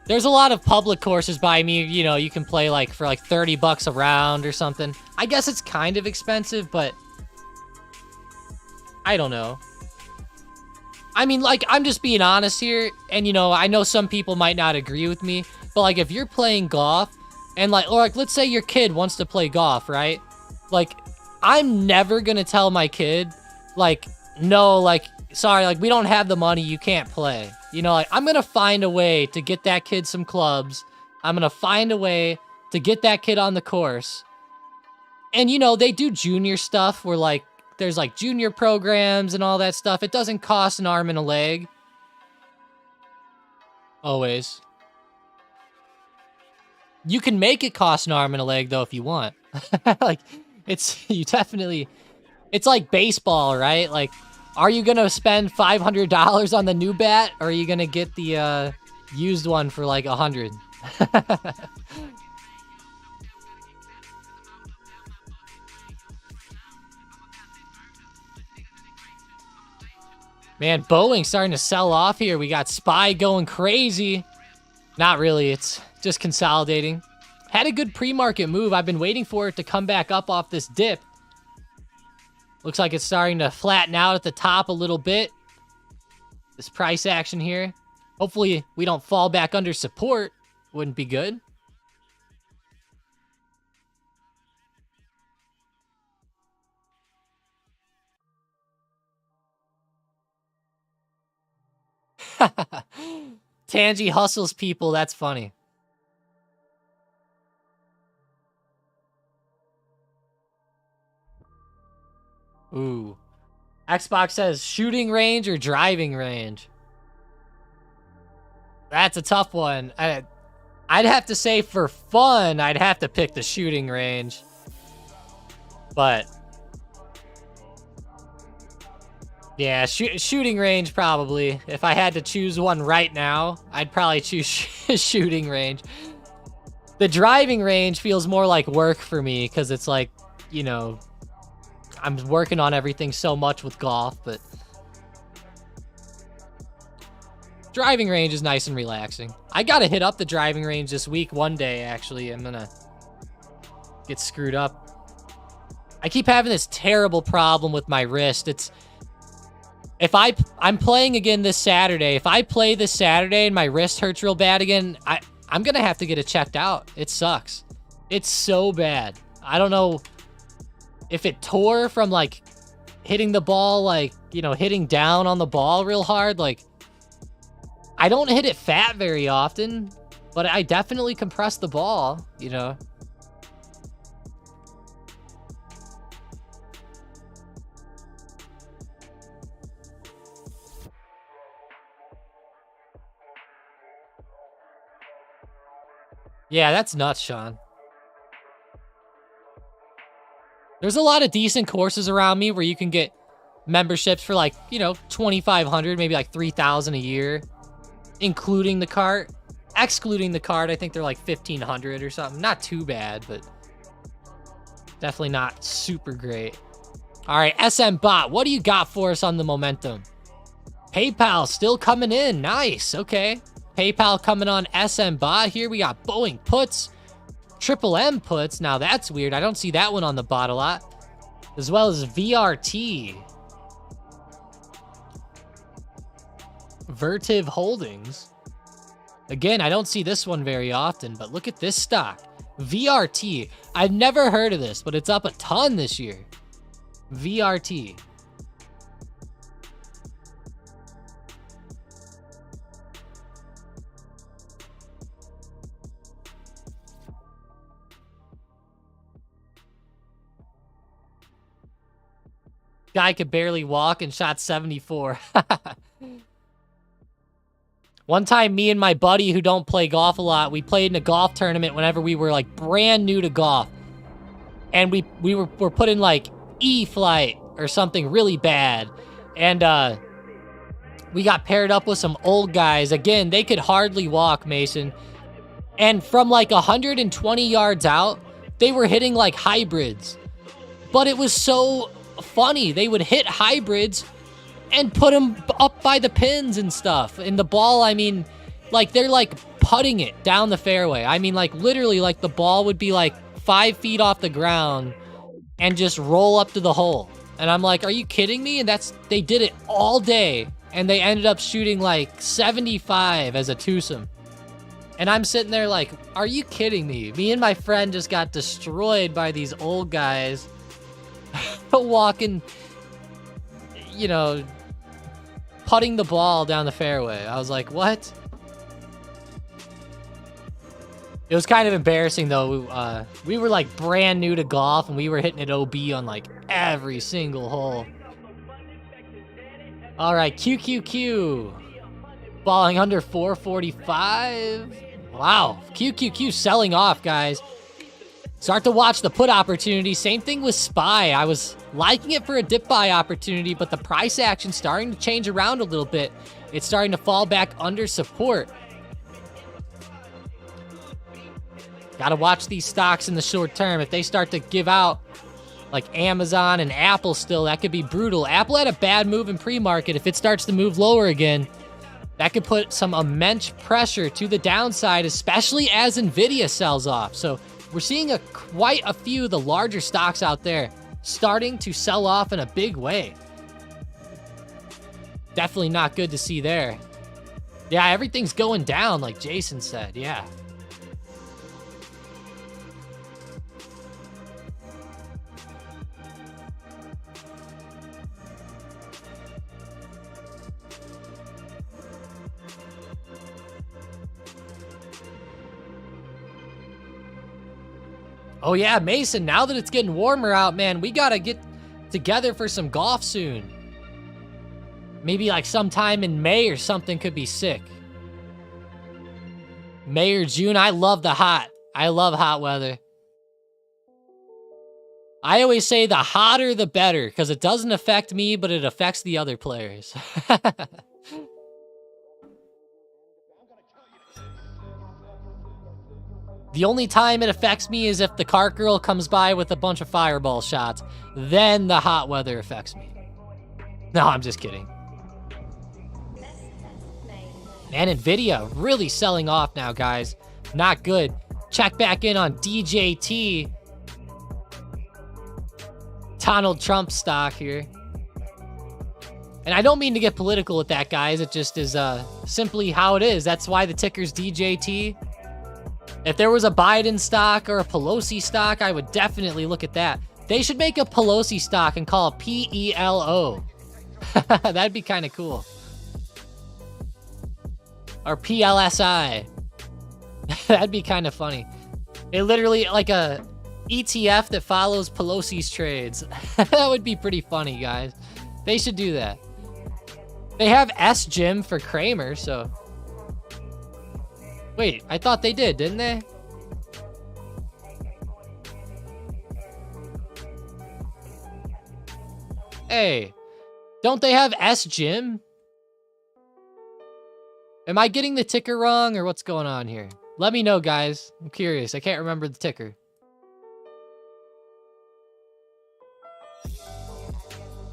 There's a lot of public courses by me, you know, you can play like for like $30 a round or something. I guess it's kind of expensive, but I don't know. I mean, like, I'm just being honest here, and you know, I know some people might not agree with me, but like if you're playing golf, and like, or like, let's say your kid wants to play golf, right? Like, I'm never gonna tell my kid, like, no, like, sorry, like, we don't have the money, you can't play. You know, like, I'm gonna find a way to get that kid some clubs. I'm gonna find a way to get that kid on the course. And, you know, they do junior stuff where, like, there's, like, junior programs and all that stuff. It doesn't cost an arm and a leg. Always. You can make it cost an arm and a leg, though, if you want. Like, it's like baseball, right? Like, are you going to spend $500 on the new bat, or are you going to get the used one for, like, $100? Man, Boeing's starting to sell off here. We got SPY going crazy. Not really. It's just consolidating. Had a good pre-market move. I've been waiting for it to come back up off this dip. Looks like it's starting to flatten out at the top a little bit. This price action here. Hopefully we don't fall back under support. Wouldn't be good. Tangy hustles people. That's funny. Ooh. Xbox says shooting range or driving range. That's a tough one. I'd have to say for fun, I'd have to pick the shooting range. But yeah, shooting range probably. If I had to choose one right now, I'd probably choose shooting range. The driving range feels more like work for me because it's like, you know, I'm working on everything so much with golf, but driving range is nice and relaxing. I gotta hit up the driving range this week one day, actually. I'm gonna get screwed up. I keep having this terrible problem with my wrist. It's if I'm playing again this Saturday. If I play this Saturday and my wrist hurts real bad again, I'm gonna have to get it checked out. It sucks. It's so bad. I don't know if it tore from like hitting the ball, like, you know, hitting down on the ball real hard. Like, I don't hit it fat very often, but I definitely compress the ball, you know. Yeah, that's nuts, Sean. There's a lot of decent courses around me where you can get memberships for like, you know, $2,500, maybe like $3,000 a year, including the cart. Excluding the cart, I think they're like $1,500 or something. Not too bad, but definitely not super great. All right, SM Bot, what do you got for us on the momentum? PayPal still coming in. Nice. Okay. PayPal coming on SM Bot here. We got Boeing puts, Triple M puts. Now that's weird. I don't see that one on the bot a lot. As well as VRT. Vertiv Holdings. Again, I don't see this one very often, but look at this stock. VRT. I've never heard of this, but it's up a ton this year. VRT. Guy could barely walk and shot 74. One time, me and my buddy who don't play golf a lot, we played in a golf tournament whenever we were like brand new to golf. And we were put in like E-flight or something really bad. And we got paired up with some old guys. Again, they could hardly walk, Mason. And from like 120 yards out, they were hitting like hybrids. But it was so funny. They would hit hybrids and put them up by the pins and stuff. And the ball, I mean, like they're like putting it down the fairway. I mean, like literally, like the ball would be like 5 feet off the ground and just roll up to the hole. And I'm like, are you kidding me? And they did it all day. And they ended up shooting like 75 as a twosome. And I'm sitting there like, are you kidding me? Me and my friend just got destroyed by these old guys walking, you know, putting the ball down the fairway. I was like, what? It was kind of embarrassing, though. We were, like, brand new to golf, and we were hitting it OB on, like, every single hole. All right, QQQ. Falling under 445. Wow, QQQ selling off, guys. Start to watch the put opportunity. Same thing with SPY. I was liking it for a dip buy opportunity, but the price action starting to change around a little bit. It's starting to fall back under support. Got to watch these stocks in the short term. If they start to give out like Amazon and Apple still, that could be brutal. Apple had a bad move in pre-market. If it starts to move lower again, that could put some immense pressure to the downside, especially as Nvidia sells off. So we're seeing quite a few of the larger stocks out there starting to sell off in a big way. Definitely not good to see there. Yeah, everything's going down, like Jason said. Yeah. Oh yeah, Mason, now that it's getting warmer out, man, we gotta get together for some golf soon. Maybe like sometime in May or something could be sick. May or June, I love hot weather. I always say the hotter the better, because it doesn't affect me, but it affects the other players. The only time it affects me is if the cart girl comes by with a bunch of fireball shots. Then the hot weather affects me. No, I'm just kidding. Man, Nvidia really selling off now, guys. Not good. Check back in on DJT. Donald Trump stock here. And I don't mean to get political with that, guys. It just is simply how it is. That's why the ticker's DJT. If there was a Biden stock or a Pelosi stock, I would definitely look at that. They should make a Pelosi stock and call it PELO. That'd be kind of cool. Or PLSI. That'd be kind of funny. It literally, like a ETF that follows Pelosi's trades. That would be pretty funny, guys. They should do that. They have S-Gym for Kramer, so... Wait, I thought they did, didn't they? Hey, don't they have S-Gym? Am I getting the ticker wrong, or what's going on here? Let me know, guys. I'm curious. I can't remember the ticker.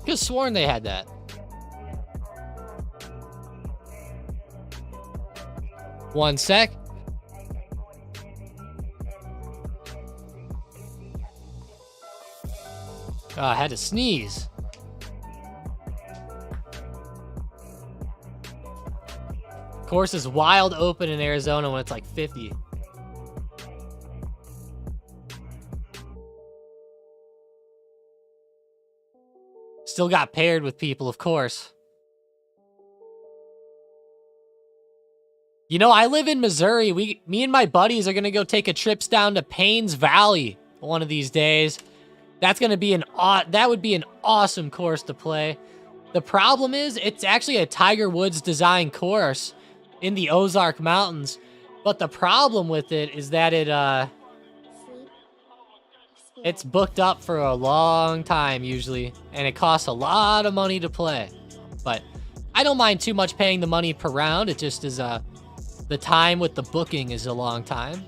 Could have sworn they had that. One sec. Oh, I had to sneeze. Course is wild open in Arizona when it's like 50. Still got paired with people, of course. You know, I live in Missouri. Me and my buddies are gonna go take a trip down to Paynes Valley one of these days. That's gonna be that would be an awesome course to play. The problem is, it's actually a Tiger Woods design course in the Ozark Mountains. But the problem with it is that it's booked up for a long time usually, and it costs a lot of money to play. But I don't mind too much paying the money per round. It just is the time with the booking is a long time.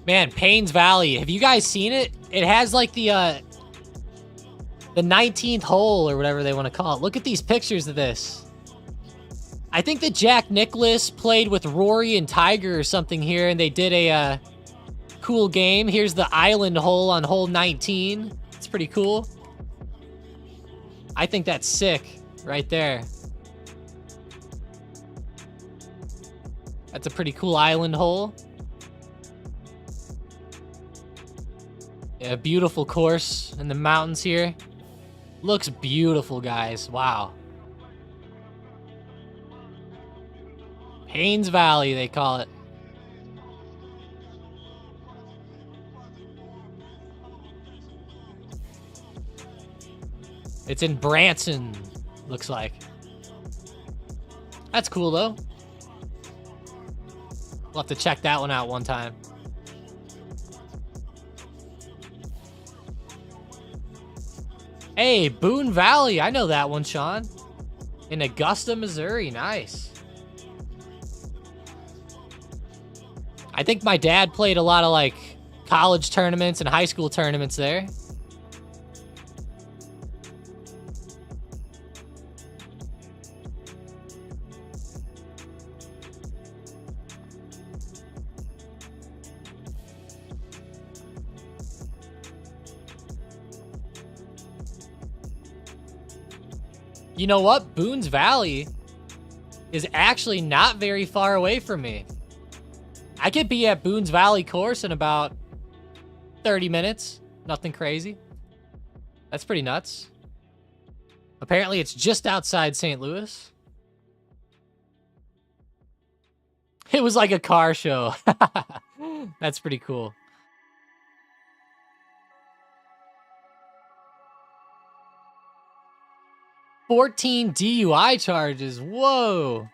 Man, Paynes Valley. Have you guys seen it? It has like the 19th hole or whatever they want to call it. Look at these pictures of this. I think that Jack Nicklaus played with Rory and Tiger or something here, and they did a cool game. Here's the island hole on hole 19. It's pretty cool. I think that's sick right there. That's a pretty cool island hole. Yeah, beautiful course in the mountains here. Looks beautiful, guys. Wow. Paynes Valley, they call it. It's in Branson, looks like. That's cool, though. We'll have to check that one out one time. Hey, Boone Valley. I know that one, Sean. In Augusta, Missouri. Nice. I think my dad played a lot of like college tournaments and high school tournaments there. You know what? Boone's Valley is actually not very far away from me. I could be at Boone's Valley course in about 30 minutes. Nothing crazy. That's pretty nuts. Apparently, it's just outside St. Louis. It was like a car show. That's pretty cool. $14 DUI charges. Whoa.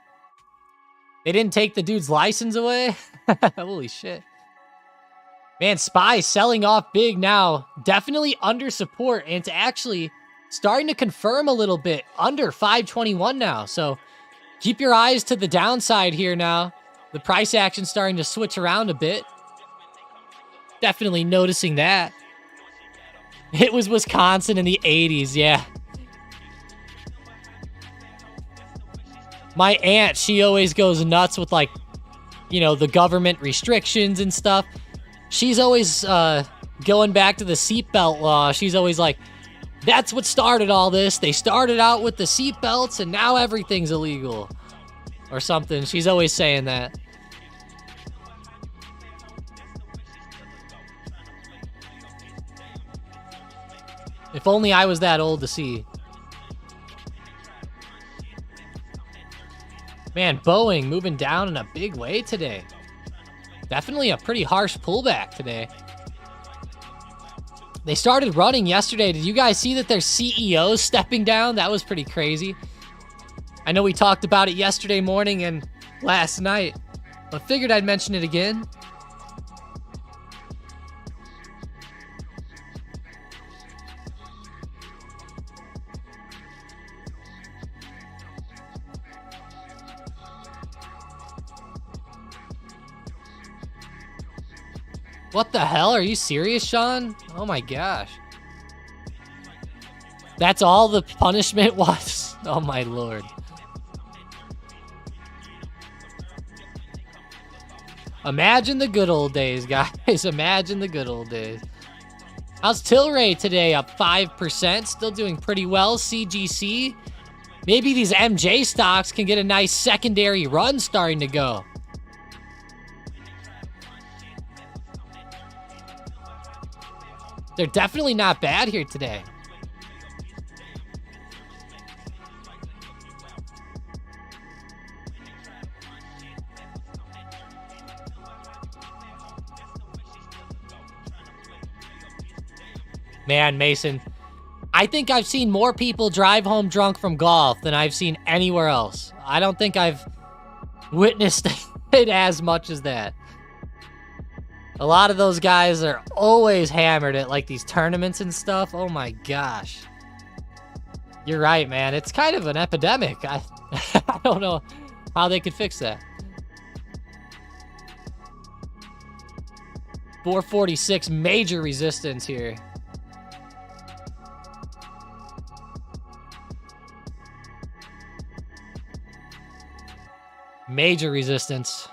They didn't take the dude's license away? Holy shit. Man, SPY selling off big now. Definitely under support. And it's actually starting to confirm a little bit. Under 521 now. So keep your eyes to the downside here now. The price action starting to switch around a bit. Definitely noticing that. It was Wisconsin in the 80s, yeah. My aunt, she always goes nuts with, like, you know, the government restrictions and stuff. She's always going back to the seatbelt law. She's always like, that's what started all this. They started out with the seatbelts, and now everything's illegal. Or something. She's always saying that. If only I was that old to see. Man, Boeing moving down in a big way today. Definitely a pretty harsh pullback today. They started running yesterday. Did you guys see that their CEO is stepping down? That was pretty crazy. I know we talked about it yesterday morning and last night, but figured I'd mention it again. What the hell? Are you serious, Sean? Oh my gosh. That's all the punishment was? Oh my lord. Imagine the good old days, guys. Imagine the good old days. How's Tilray today? Up 5%. Still doing pretty well. CGC. Maybe these MJ stocks can get a nice secondary run starting to go. They're definitely not bad here today. Man, Mason, I think I've seen more people drive home drunk from golf than I've seen anywhere else. I don't think I've witnessed it as much as that. A lot of those guys are always hammered at like these tournaments and stuff. Oh my gosh. You're right, man. It's kind of an epidemic. I don't know how they could fix that. 446, major resistance here. Major resistance.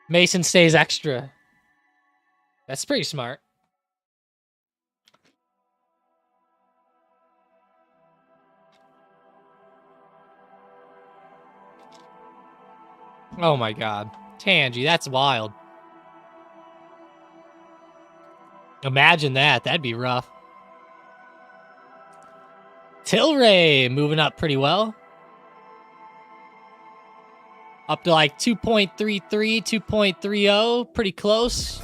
Mason stays extra. That's pretty smart. Oh my god. Tangy, that's wild. Imagine that. That'd be rough. Tilray moving up pretty well. Up to like 2.33, 2.30. Pretty close.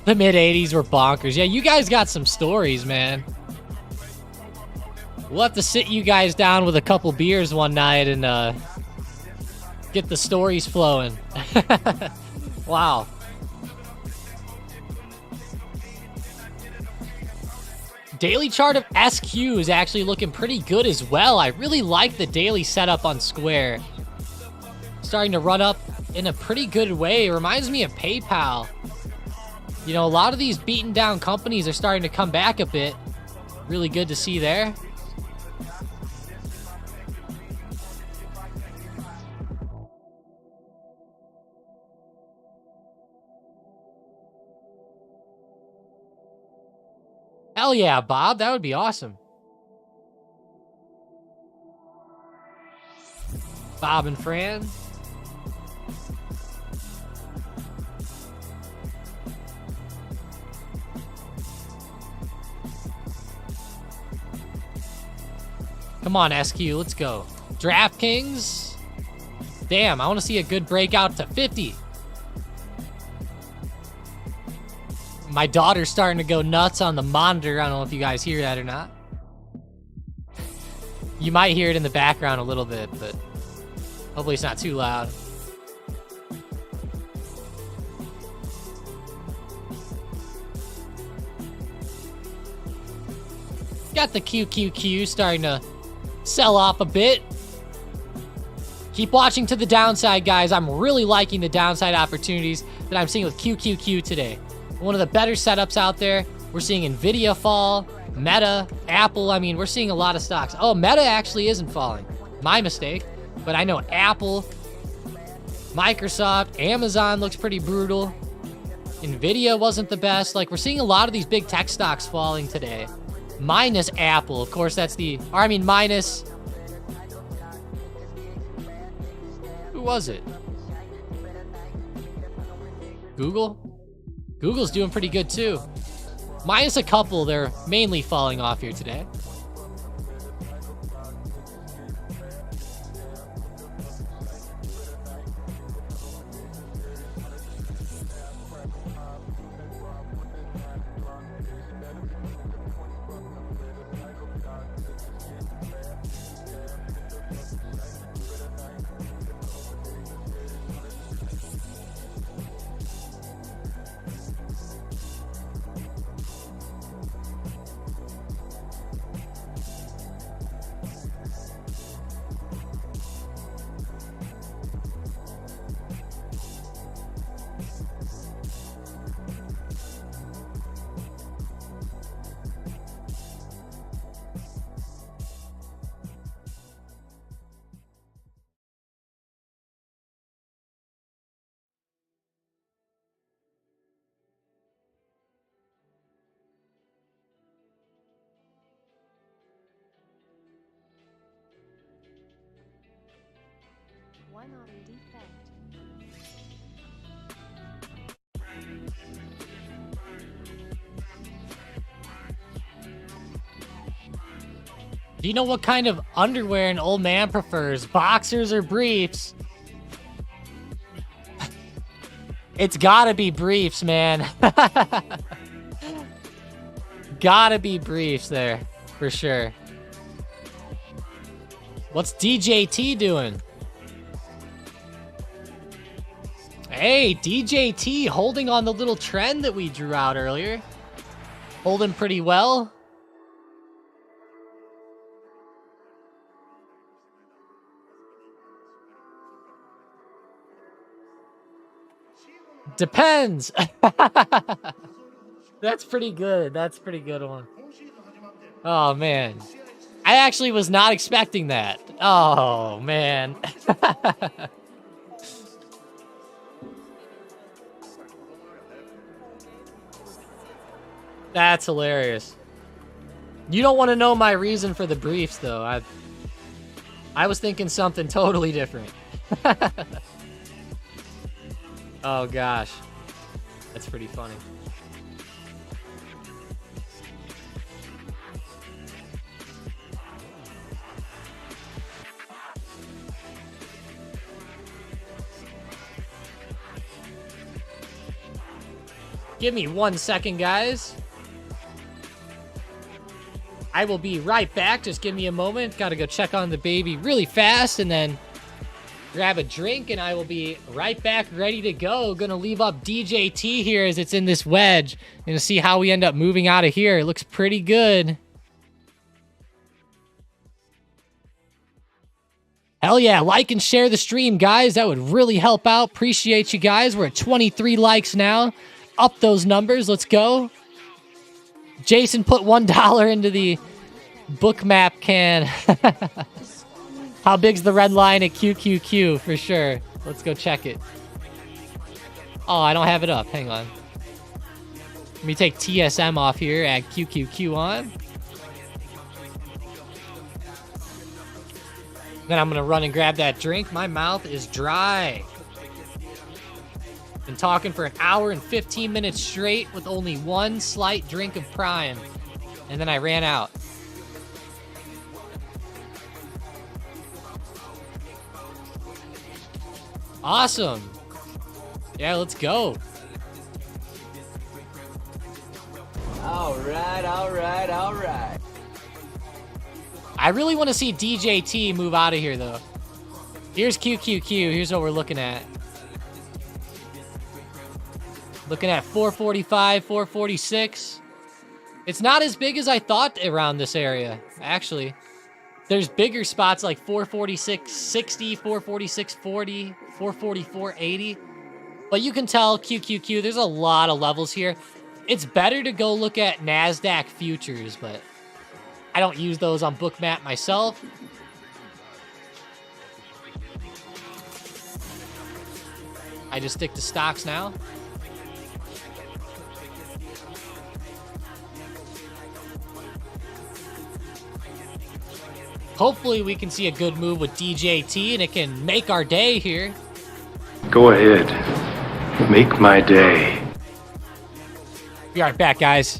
The mid-80s were bonkers. Yeah, you guys got some stories, man. We'll have to sit you guys down with a couple beers one night and get the stories flowing. Wow. Daily chart of SQ is actually looking pretty good as well. I really like the daily setup on Square. Starting to run up in a pretty good way. It reminds me of PayPal. You know, a lot of these beaten down companies are starting to come back a bit. Really good to see there. Hell yeah, Bob. That would be awesome. Bob and Fran. Come on, SQ. Let's go. DraftKings. Damn, I want to see a good breakout to 50. My daughter's starting to go nuts on the monitor. I don't know if you guys hear that or not. You might hear it in the background a little bit, but hopefully it's not too loud. Got the QQQ starting to sell off a bit. Keep watching to the downside, guys. I'm really liking the downside opportunities that I'm seeing with QQQ today. One of the better setups out there. We're seeing Nvidia fall, Meta, Apple. I mean, we're seeing a lot of stocks. Oh, Meta actually isn't falling. My mistake. But I know Apple, Microsoft, Amazon looks pretty brutal. Nvidia wasn't the best. Like, we're seeing a lot of these big tech stocks falling today. Minus Apple. Of course, that's the... Or, I mean, minus... Who was it? Google? Google's doing pretty good too. Minus a couple, they're mainly falling off here today. One auto defect. Do you know what kind of underwear an old man prefers? Boxers or briefs? It's gotta be briefs, man. Gotta be briefs there, for sure. What's DJT doing? Hey, DJT holding on the little trend that we drew out earlier. Holding pretty well. Depends. That's pretty good. That's a pretty good one. Oh, man. I actually was not expecting that. Oh, man. That's hilarious. You don't want to know my reason for the briefs, though. I was thinking something totally different. Oh, gosh. That's pretty funny. Give me 1 second, guys. I will be right back. Just give me a moment. Got to go check on the baby really fast and then grab a drink, and I will be right back ready to go. Gonna leave up DJT here as it's in this wedge. Gonna see how we end up moving out of here. It looks pretty good. Hell yeah, like and share the stream, guys. That would really help out. Appreciate you guys. We're at 23 likes now. Up those numbers. Let's go. Jason put $1 into the book map can. How big's the red line at QQQ? For sure. Let's go check it. Oh, I don't have it up. Hang on. Let me take TSM off here. Add QQQ on. Then I'm going to run and grab that drink. My mouth is dry. Been talking for an hour and 15 minutes straight with only one slight drink of Prime. And then I ran out. Awesome. Yeah, let's go. All right. I really want to see DJT move out of here, though. Here's QQQ. Here's what we're looking at. Looking at 445, 446. It's not as big as I thought around this area, actually. There's bigger spots like 446.60, 446.40, 444.80. But you can tell QQQ, there's a lot of levels here. It's better to go look at NASDAQ futures, but I don't use those on Bookmap myself. I just stick to stocks now. Hopefully we can see a good move with DJT and it can make our day here. Go ahead. Make my day. Be right back, guys.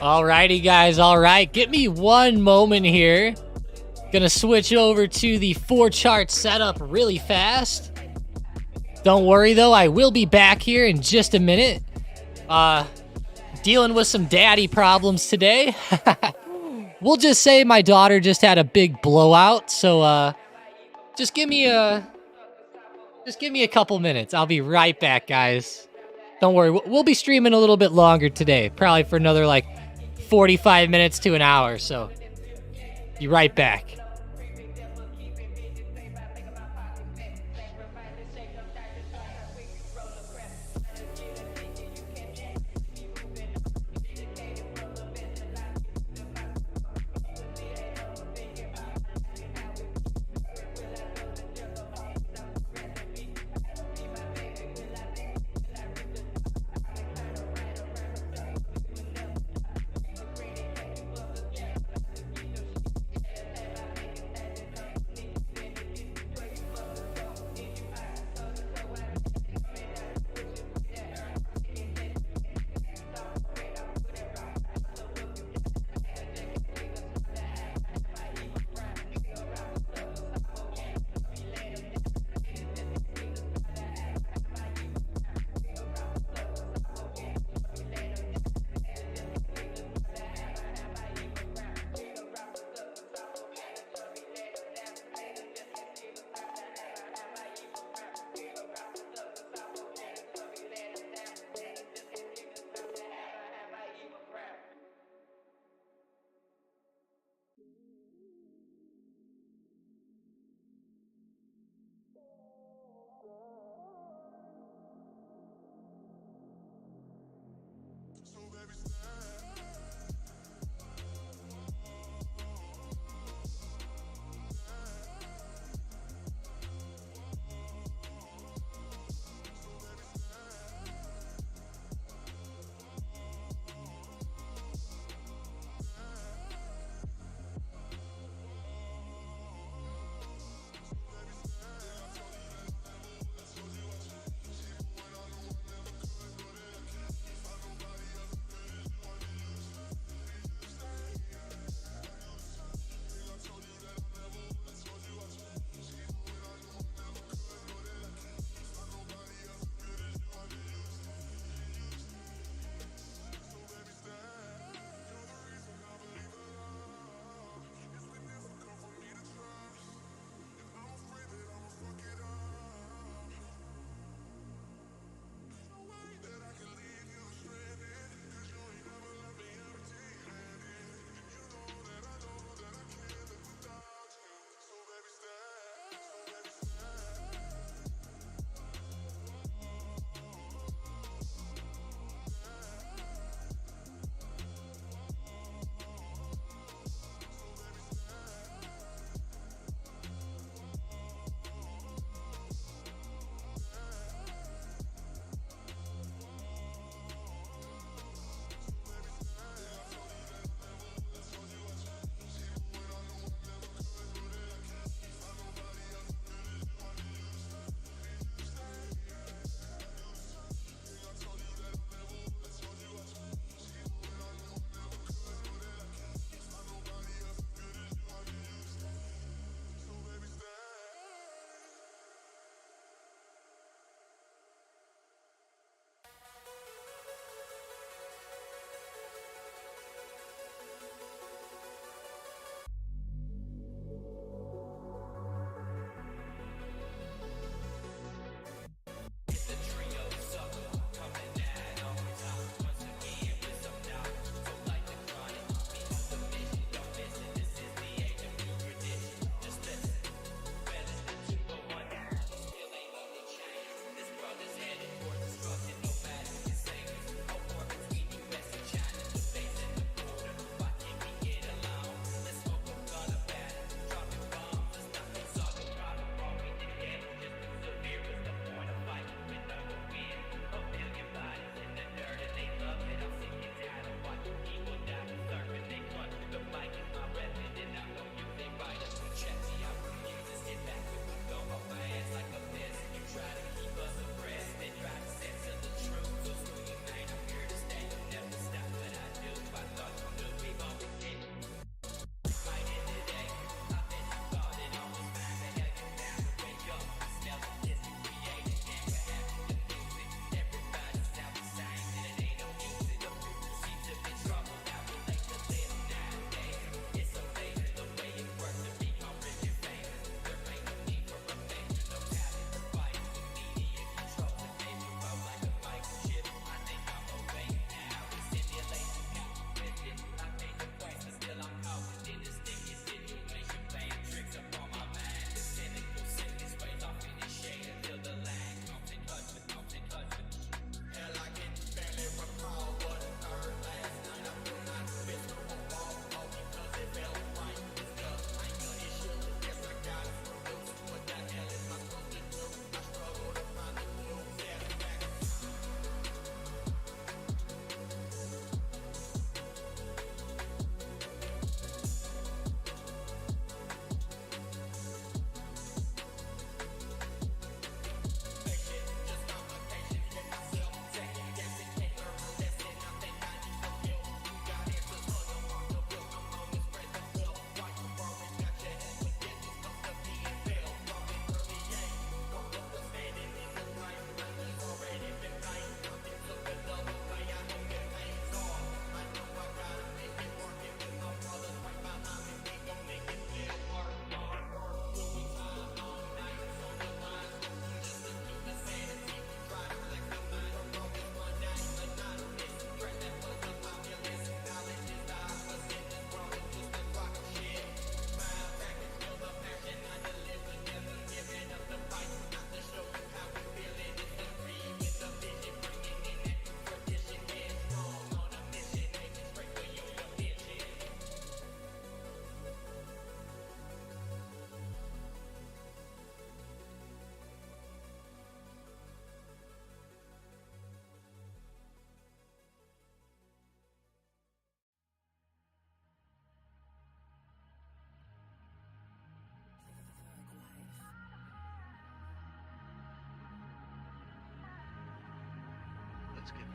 Alrighty, guys. All right. Give me one moment here. Gonna switch over to the 4-chart setup really fast. Don't worry, though. I will be back here in just a minute. Dealing with some daddy problems today. We'll just say my daughter just had a big blowout. So, just give me a couple minutes. I'll be right back, guys. Don't worry. We'll be streaming a little bit longer today. Probably for another, 45 minutes to an hour, so be right back.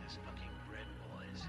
this fucking bread, boys.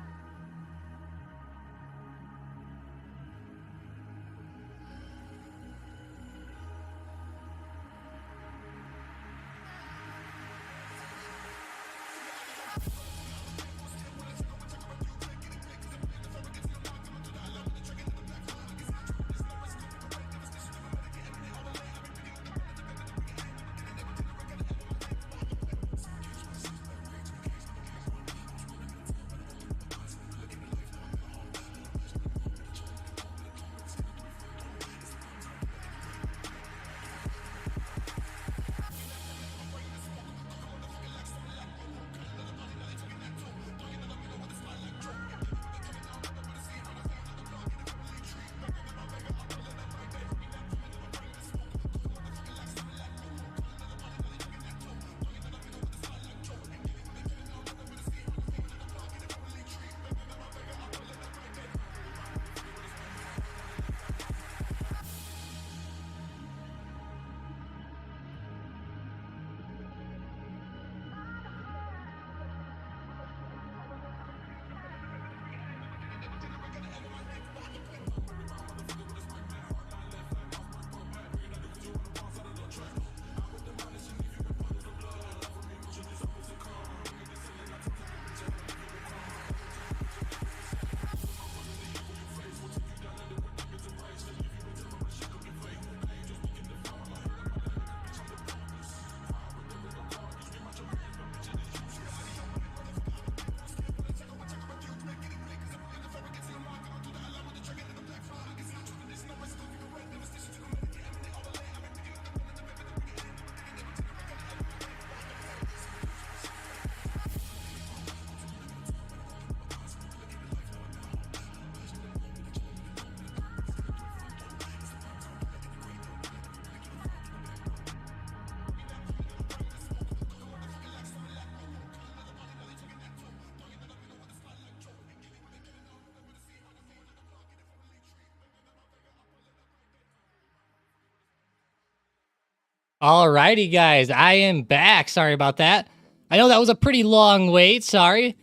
Alrighty, guys, I am back. Sorry about that. I know that was a pretty long wait. Sorry.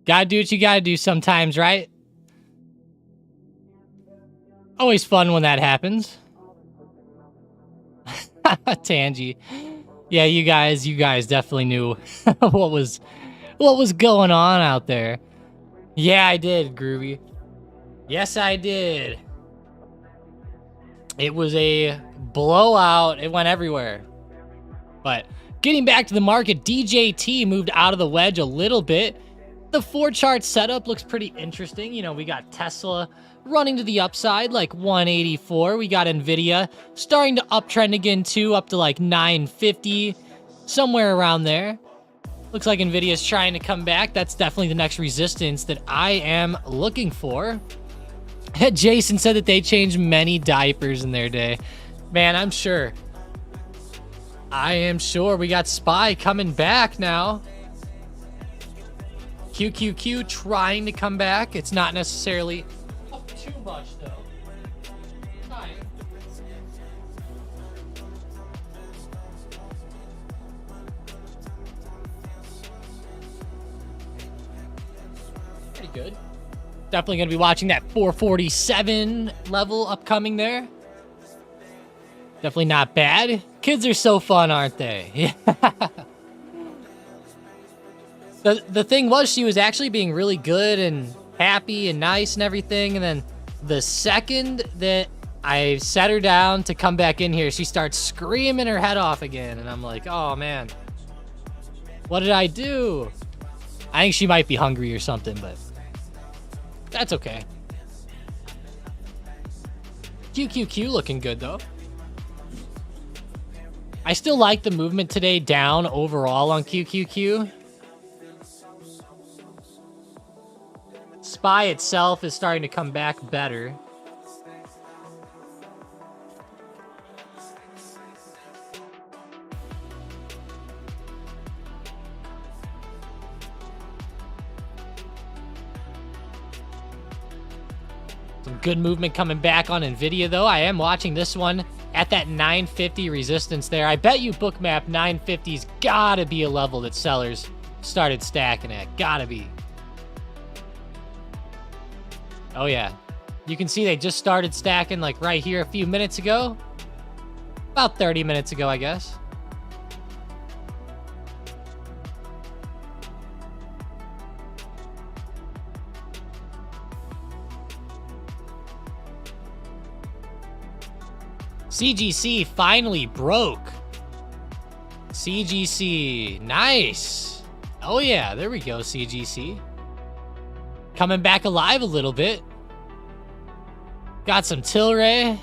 Gotta do what you gotta do sometimes, right? Always fun when that happens. Tangy. Yeah, you guys definitely knew what was going on out there. Yeah, I did, Groovy. Yes, I did. It was a blowout. It went everywhere. But getting back to the market, DJT moved out of the wedge a little bit. The 4-chart setup looks pretty interesting. You know, we got Tesla running to the upside, like 184. We got Nvidia starting to uptrend again, too, up to like 950, somewhere around there. Looks like Nvidia's trying to come back. That's definitely the next resistance that I am looking for. Jason said that they changed many diapers in their day. Man, I'm sure. I am sure. We got SPY coming back now. QQQ trying to come back. It's not necessarily too much, though. Trying. Pretty good. Definitely going to be watching that 447 level upcoming there. Definitely not bad. Kids are so fun, aren't they? Yeah. The thing was, she was actually being really good and happy and nice and everything. And then the second that I set her down to come back in here, she starts screaming her head off again. And I'm like, oh, man. What did I do? I think she might be hungry or something, but that's okay. QQQ looking good, though. I still like the movement today down overall on QQQ. SPY itself is starting to come back better. Some good movement coming back on Nvidia, though. I am watching this one at that 950 resistance there. I bet you bookmap 950's gotta be a level that sellers started stacking at. Gotta be. Oh yeah. You can see they just started stacking like right here a few minutes ago. About 30 minutes ago, I guess. CGC finally broke. CGC, nice. Oh yeah, there we go, CGC. Coming back alive a little bit. Got some Tilray.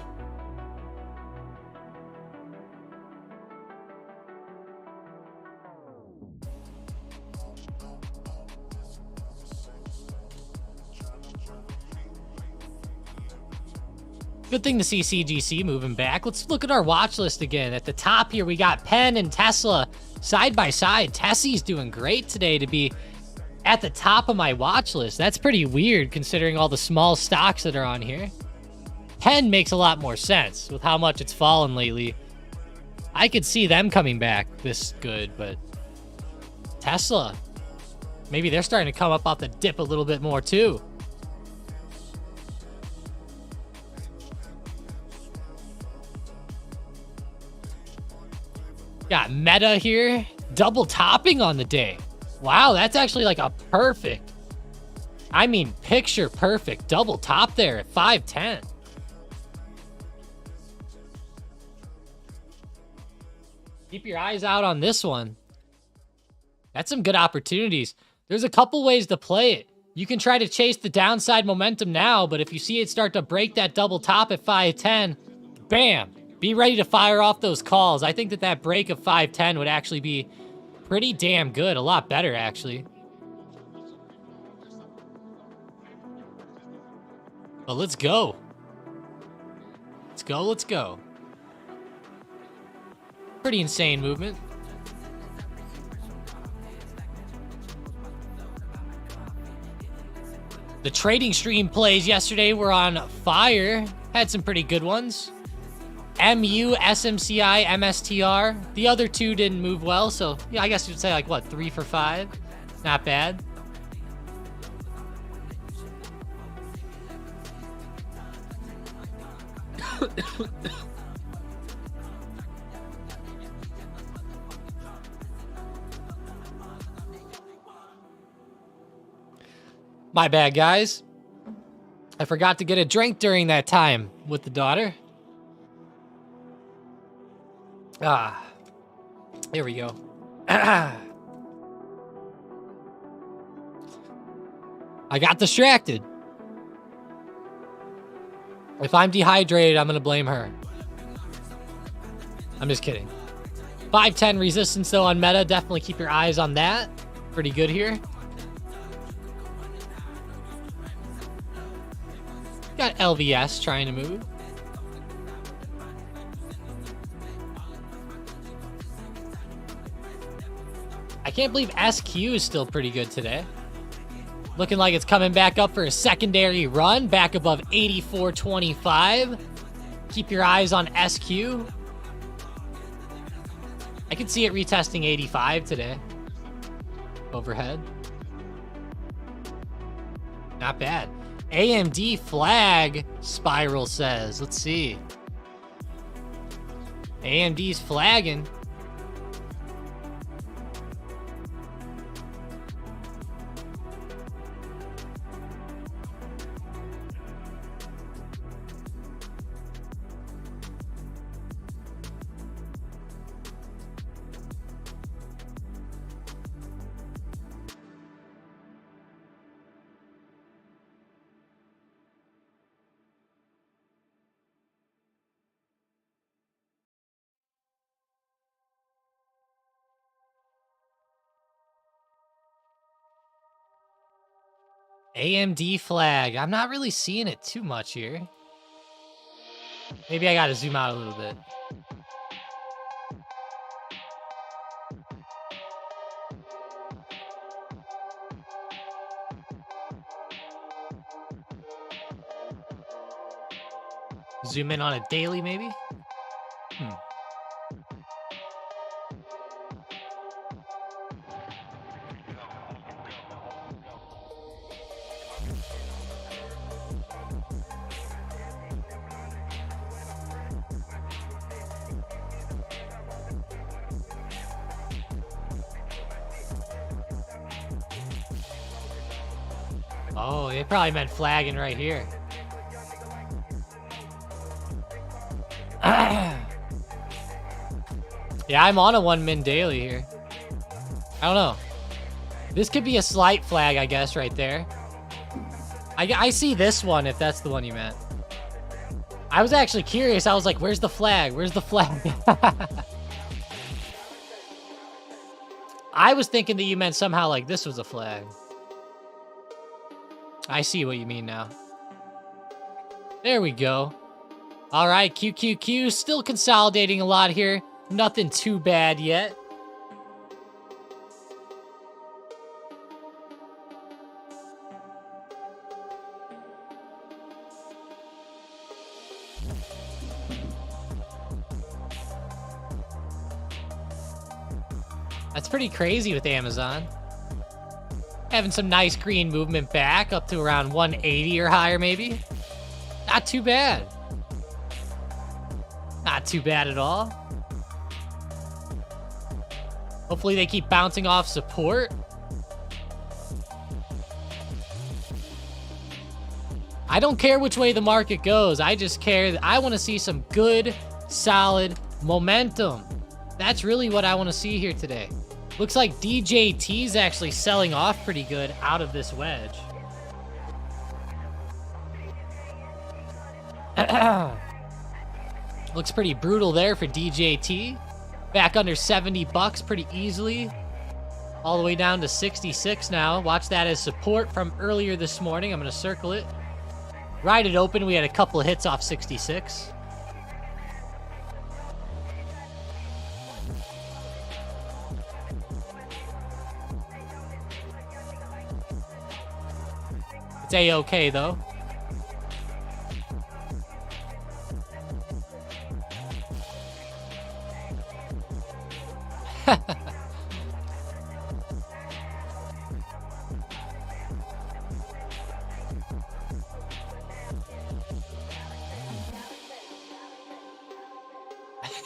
Good thing to see CGC moving back. Let's look at our watch list again. At the top here, we got Penn and Tesla side by side. Tessie's doing great today to be at the top of my watch list. That's pretty weird considering all the small stocks that are on here. Penn makes a lot more sense with how much it's fallen lately. I could see them coming back this good, but Tesla, maybe they're starting to come up off the dip a little bit more too. Got Meta here, double topping on the day. Wow, that's actually like a perfect, I mean picture perfect double top there at 510. Keep your eyes out on this one. That's some good opportunities. There's a couple ways to play it. You can try to chase the downside momentum now, but if you see it start to break that double top at 510, bam. Be ready to fire off those calls. I think that that break of 510 would actually be pretty damn good. A lot better, actually. But let's go. Let's go, let's go. Pretty insane movement. The trading stream plays yesterday were on fire. Had some pretty good ones. MU, SMCI, MSTR. The other two didn't move well, so yeah, I guess you'd say like what, 3 for 5? Not bad. My bad, guys. I forgot to get a drink during that time with the daughter. Ah, here we go. I got distracted. If I'm dehydrated, I'm going to blame her. I'm just kidding. 510 resistance, though, on Meta. Definitely keep your eyes on that. Pretty good here. Got LVS trying to move. I can't believe SQ is still pretty good today. Looking like it's coming back up for a secondary run, back above 84.25. Keep your eyes on SQ. I could see it retesting 85 today. Overhead. Not bad. AMD flag, Spiral says. Let's see. AMD's flagging. AMD flag. I'm not really seeing it too much here. Maybe I gotta zoom out a little bit. Zoom in on a daily, maybe? Oh, they probably meant flagging right here. Yeah, I'm on a 1-min daily here. I don't know. This could be a slight flag, I guess, right there. I see this one, if that's the one you meant. I was actually curious. I was like, where's the flag? Where's the flag? I was thinking that you meant somehow like this was a flag. I see what you mean now. There we go. All right, QQQ, still consolidating a lot here. Nothing too bad yet. That's pretty crazy with Amazon. Having some nice green movement back up to around 180 or higher, maybe. Not too bad. Not too bad at all. Hopefully they keep bouncing off support. I don't care which way the market goes. I just care that I want to see some good, solid momentum. That's really what I want to see here today. Looks like DJT's actually selling off pretty good out of this wedge. Looks pretty brutal there for DJT. Back under 70 bucks pretty easily. All the way down to 66 now. Watch that as support from earlier this morning. I'm going to circle it. Ride it open. We had a couple of hits off 66. It's A-okay though.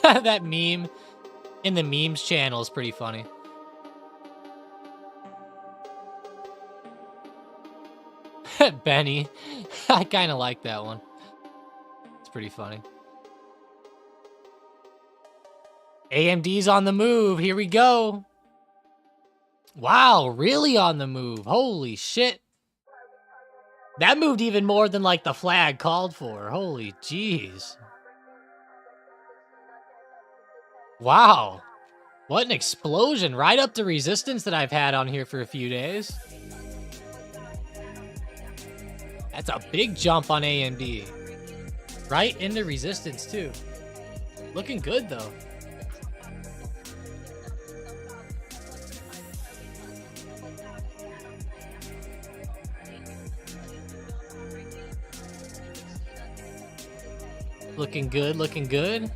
That meme in the memes channel is pretty funny. Benny. I kind of like that one. It's pretty funny. AMD's on the move. Here we go. Wow, really on the move. Holy shit. That moved even more than like the flag called for. Holy jeez. Wow. What an explosion. Right up to resistance that I've had on here for a few days. That's a big jump on AMD. Right into resistance too. Looking good though. Looking good, looking good.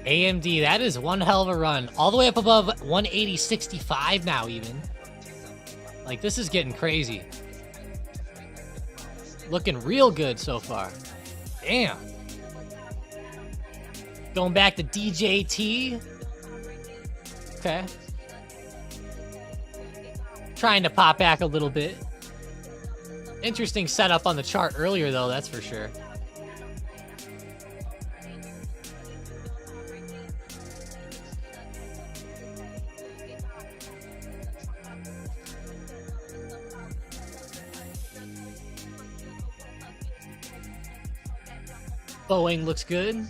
AMD, that is one hell of a run. All the way up above 180.65 now even. Like, this is getting crazy. Looking real good so far. Damn. Going back to DJT. Okay. Trying to pop back a little bit. Interesting setup on the chart earlier, though, that's for sure. Boeing looks good.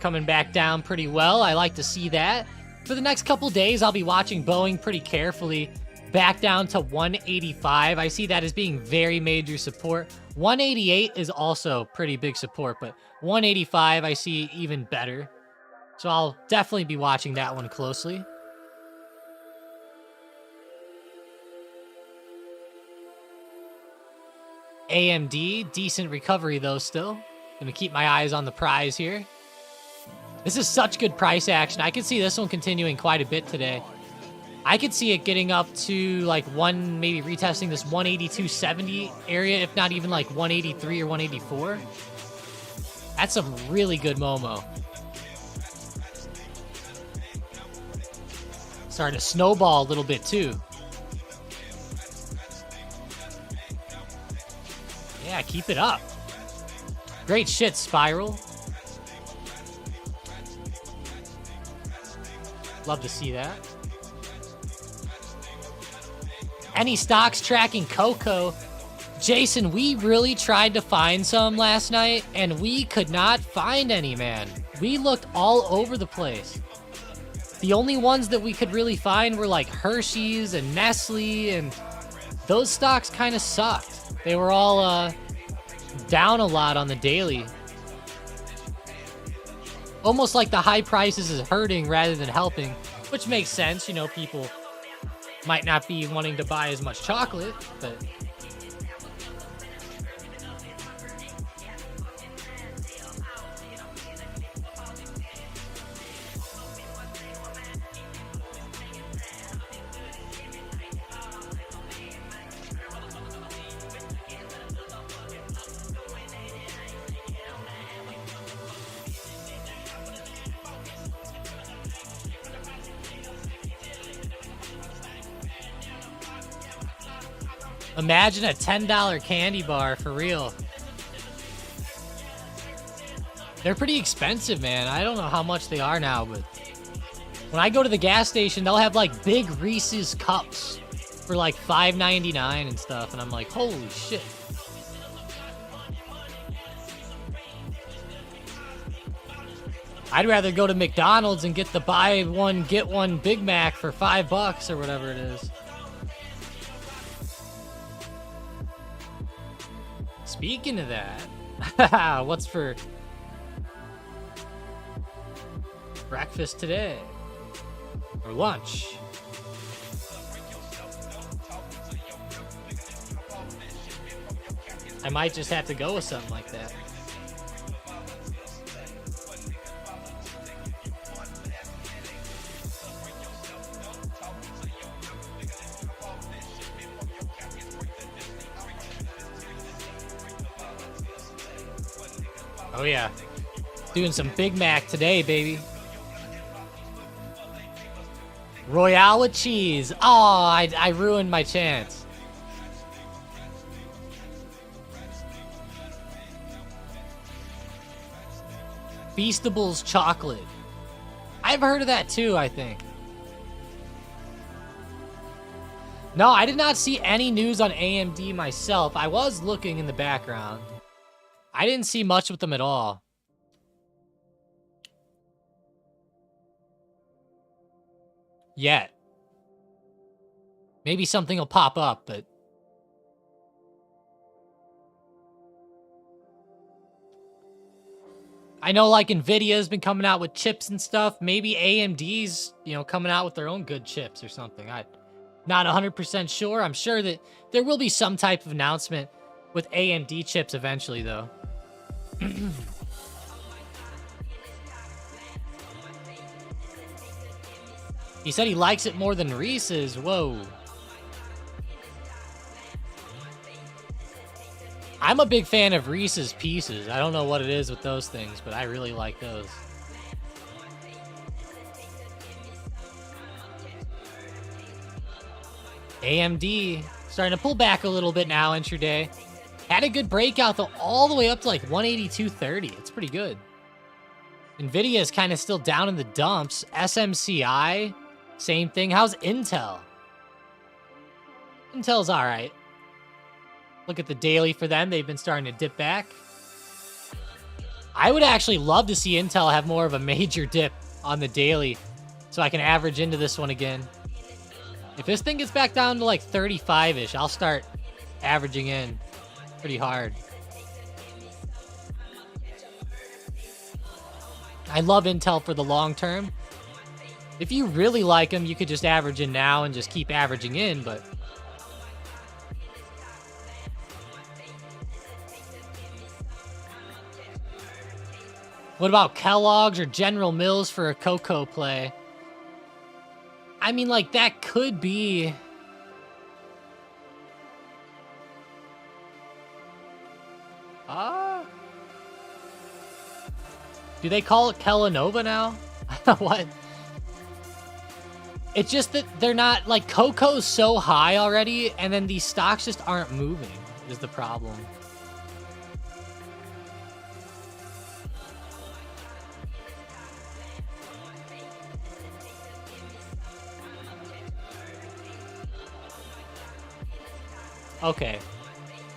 Coming back down pretty well. I like to see that. For the next couple days, I'll be watching Boeing pretty carefully. Back down to 185. I see that as being very major support. 188 is also pretty big support, but 185 I see even better. So I'll definitely be watching that one closely. AMD, decent recovery though still. Gonna keep my eyes on the prize here. This is such good price action. I could see this one continuing quite a bit today. I could see it getting up to like maybe retesting this 182.70 area, if not even like 183 or 184. That's some really good Momo. Starting to snowball a little bit too. Yeah, keep it up. Great shit, Spiral. Love to see that. Any stocks tracking Coco? Jason, we really tried to find some last night, and we could not find any, man. We looked all over the place. The only ones that we could really find were like Hershey's and Nestle, and those stocks kind of sucked. They were all down a lot on the daily. Almost like the high prices is hurting rather than helping, which makes sense. You know, people might not be wanting to buy as much chocolate, but imagine a $10 candy bar for real. They're pretty expensive, man. I don't know how much they are now, but when I go to the gas station, they'll have like big Reese's cups for like $5.99 and stuff, and I'm like, holy shit. I'd rather go to McDonald's and get the buy one, get one Big Mac for $5 or whatever it is. Speaking of that, what's for breakfast today? Or lunch? I might just have to go with something like that. Oh yeah, doing some Big Mac today, baby. Royale with cheese. Oh, I ruined my chance. Feastables chocolate. I've heard of that too, I think. No, I did not see any news on AMD myself. I was looking in the background. I didn't see much with them at all. Yet. Maybe something will pop up, but I know like Nvidia's been coming out with chips and stuff. Maybe AMD's, you know, coming out with their own good chips or something. I'm not 100% sure. I'm sure that there will be some type of announcement with AMD chips eventually, though. He said he likes it more than Reese's. Whoa. I'm a big fan of Reese's Pieces. I don't know what it is with those things, but I really like those. AMD starting to pull back a little bit now, intraday. Had a good breakout, though, all the way up to like 182.30. It's pretty good. Nvidia is kind of still down in the dumps. SMCI, same thing. How's Intel? Intel's all right. Look at the daily for them. They've been starting to dip back. I would actually love to see Intel have more of a major dip on the daily so I can average into this one again. If this thing gets back down to like 35-ish, I'll start averaging in pretty hard. I love Intel for the long term. If you really like them, you could just average in now and just keep averaging in, but... What about Kellogg's or General Mills for a cocoa play? I mean, like, that could be... Do they call it Kellanova now? What? It's just that they're not... Like, cocoa's so high already, and then these stocks just aren't moving, is the problem. Okay.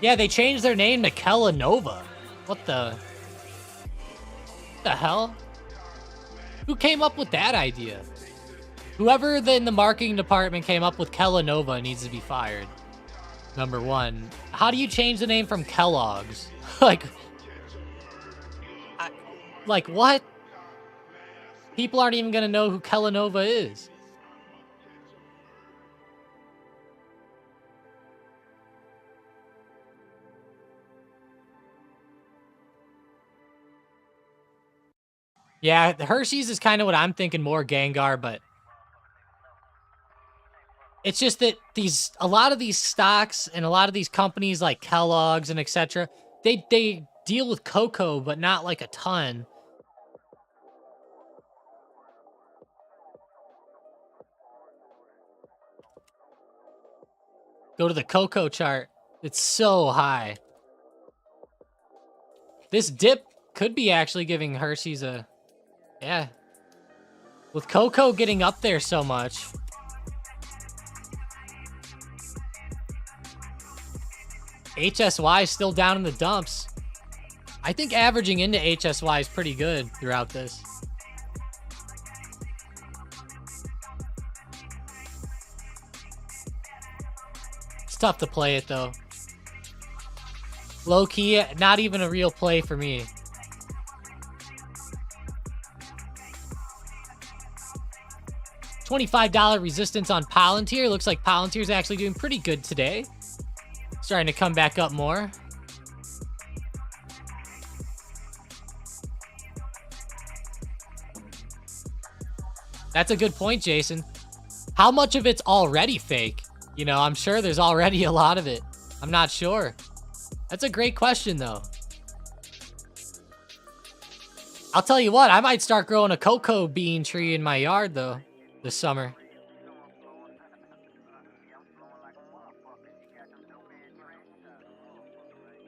Yeah, they changed their name to Kellanova. What the hell? Who came up with that idea? Whoever in the marketing department came up with Kellanova needs to be fired. Number one. How do you change the name from Kellogg's? Like what? People aren't even gonna know who Kellanova is. Yeah, the Hershey's is kind of what I'm thinking, more Gengar, but it's just that a lot of these stocks and a lot of these companies like Kellogg's and etc., they deal with cocoa, but not like a ton. Go to the cocoa chart. It's so high. This dip could be actually giving Hershey's a... Yeah. With cocoa getting up there so much. HSY is still down in the dumps. I think averaging into HSY is pretty good throughout this. It's tough to play it though. Low key, not even a real play for me. $25 resistance on Palantir. Looks like Palantir's actually doing pretty good today. Starting to come back up more. That's a good point, Jason. How much of it's already fake? You know, I'm sure there's already a lot of it. I'm not sure. That's a great question, though. I'll tell you what, I might start growing a cocoa bean tree in my yard, though, this summer.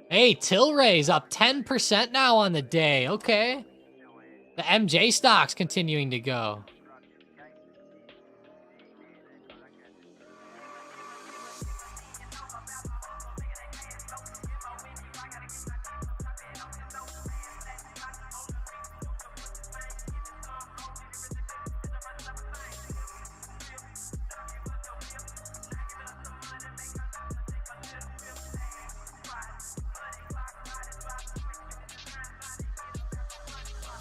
Hey, Tilray's up 10% now on the day. Okay. The MJ stock's continuing to go.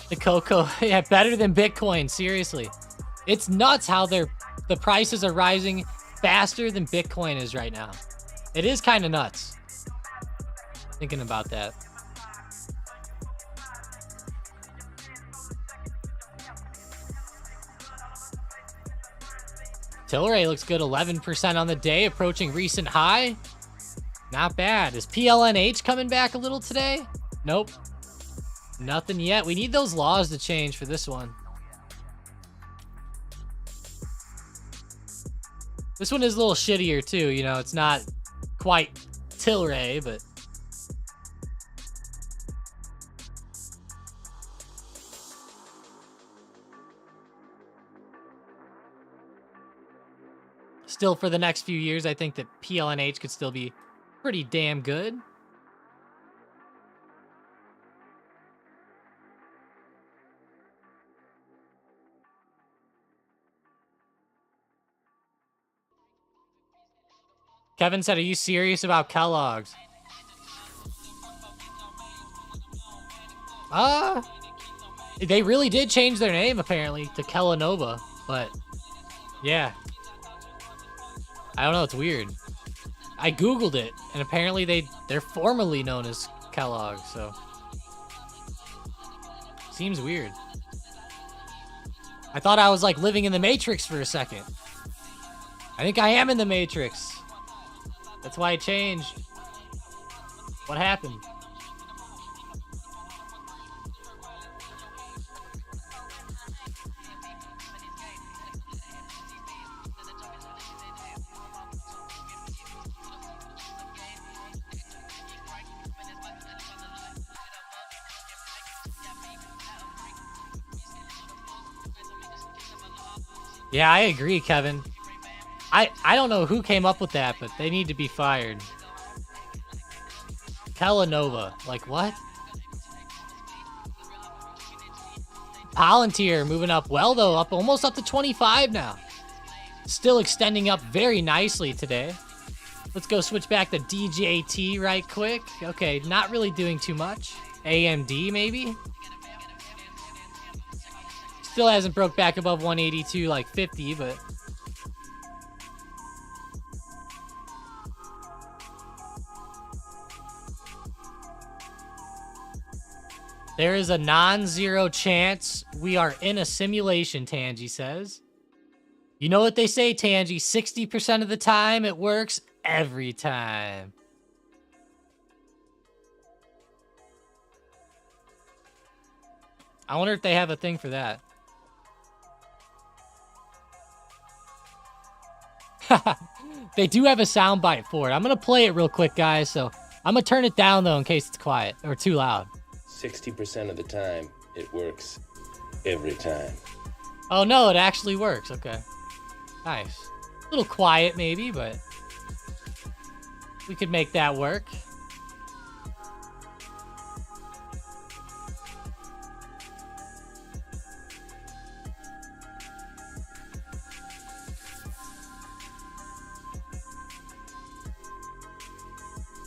The cocoa, yeah, better than Bitcoin, seriously. It's nuts how the prices are rising faster than Bitcoin is right now. It is kind of nuts. Thinking about that. Tilray looks good, 11% on the day, approaching recent high. Not bad. Is PLNH coming back a little today? Nope. Nothing yet. We need those laws to change for this one. This one is a little shittier too, you know, it's not quite Tilray, but... Still, for the next few years, I think that PLNH could still be Pretty damn good. Kevin said, are you serious about Kellogg's? They really did change their name, apparently, to Kellanova. But, yeah. I don't know, it's weird. I Googled it, and apparently they're formerly known as Kellogg's, so. Seems weird. I thought I was, like, living in the Matrix for a second. I think I am in the Matrix. That's why it changed. What happened? Yeah, I agree, Kevin. I don't know who came up with that, but they need to be fired. Kellanova. Like, what? Palantir moving up well, though. Almost up to 25 now. Still extending up very nicely today. Let's go switch back to DJT right quick. Okay, not really doing too much. AMD, maybe? Still hasn't broke back above 182 like 50, but... There is a non-zero chance we are in a simulation, Tangy says. You know what they say, Tangy? 60% of the time, it works every time. I wonder if they have a thing for that. They do have a soundbite for it. I'm going to play it real quick, guys. So I'm going to turn it down, though, in case it's quiet or too loud. 60% of the time, it works every time. Oh, no, it actually works. Okay. Nice. A little quiet, maybe, but we could make that work.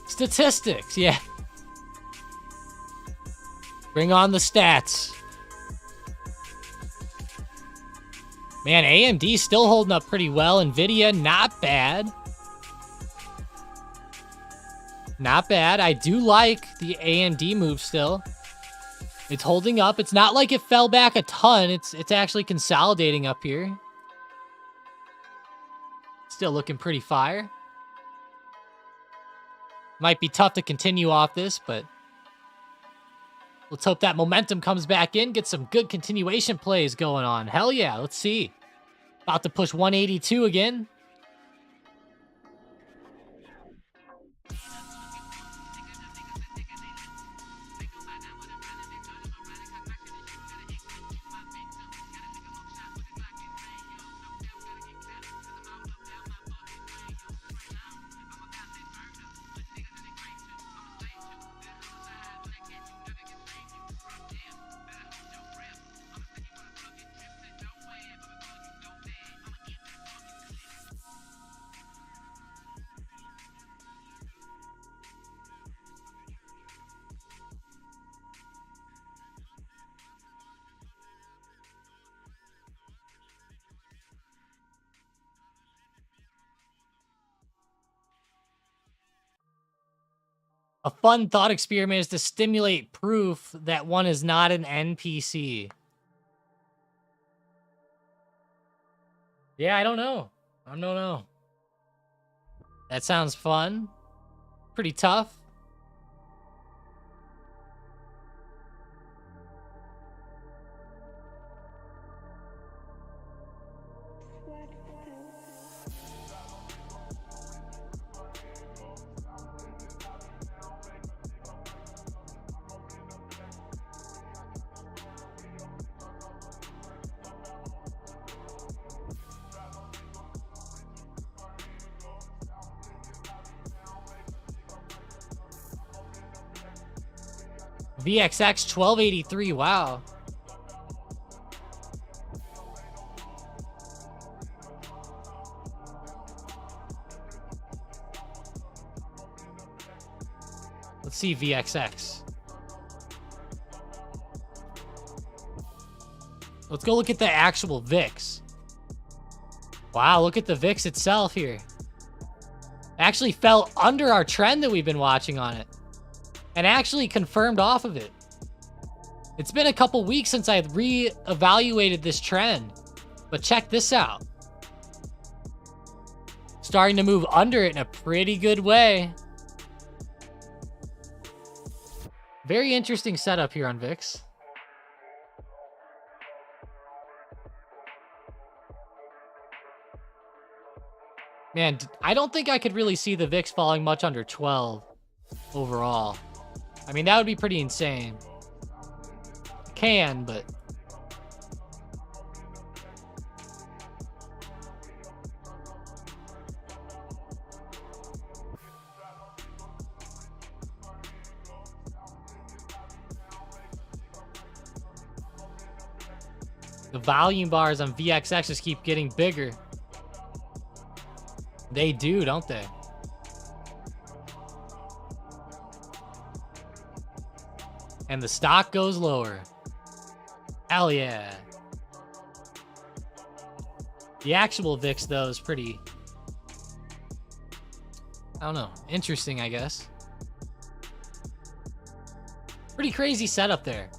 Statistics, yeah. Bring on the stats. Man, AMD's still holding up pretty well. Nvidia, not bad. Not bad. I do like the AMD move still. It's holding up. It's not like it fell back a ton. It's actually consolidating up here. Still looking pretty fire. Might be tough to continue off this, but let's hope that momentum comes back in. Get some good continuation plays going on. Hell yeah, let's see. About to push 182 again. A fun thought experiment is to stimulate proof that one is not an NPC. Yeah, I don't know. I don't know. That sounds fun. Pretty tough. VXX 1283. Wow. Let's see VXX. Let's go look at the actual VIX. Wow, look at the VIX itself here. Actually fell under our trend that we've been watching on it. And actually confirmed off of it. It's been a couple weeks since I re-evaluated this trend. But check this out. Starting to move under it in a pretty good way. Very interesting setup here on VIX. Man, I don't think I could really see the VIX falling much under 12 overall. I mean, that would be pretty insane. Can, but... the volume bars on VXX just keep getting bigger. They do, don't they? And the stock goes lower. Hell yeah. The actual VIX, though, is pretty... I don't know. Interesting, I guess. Pretty crazy setup there.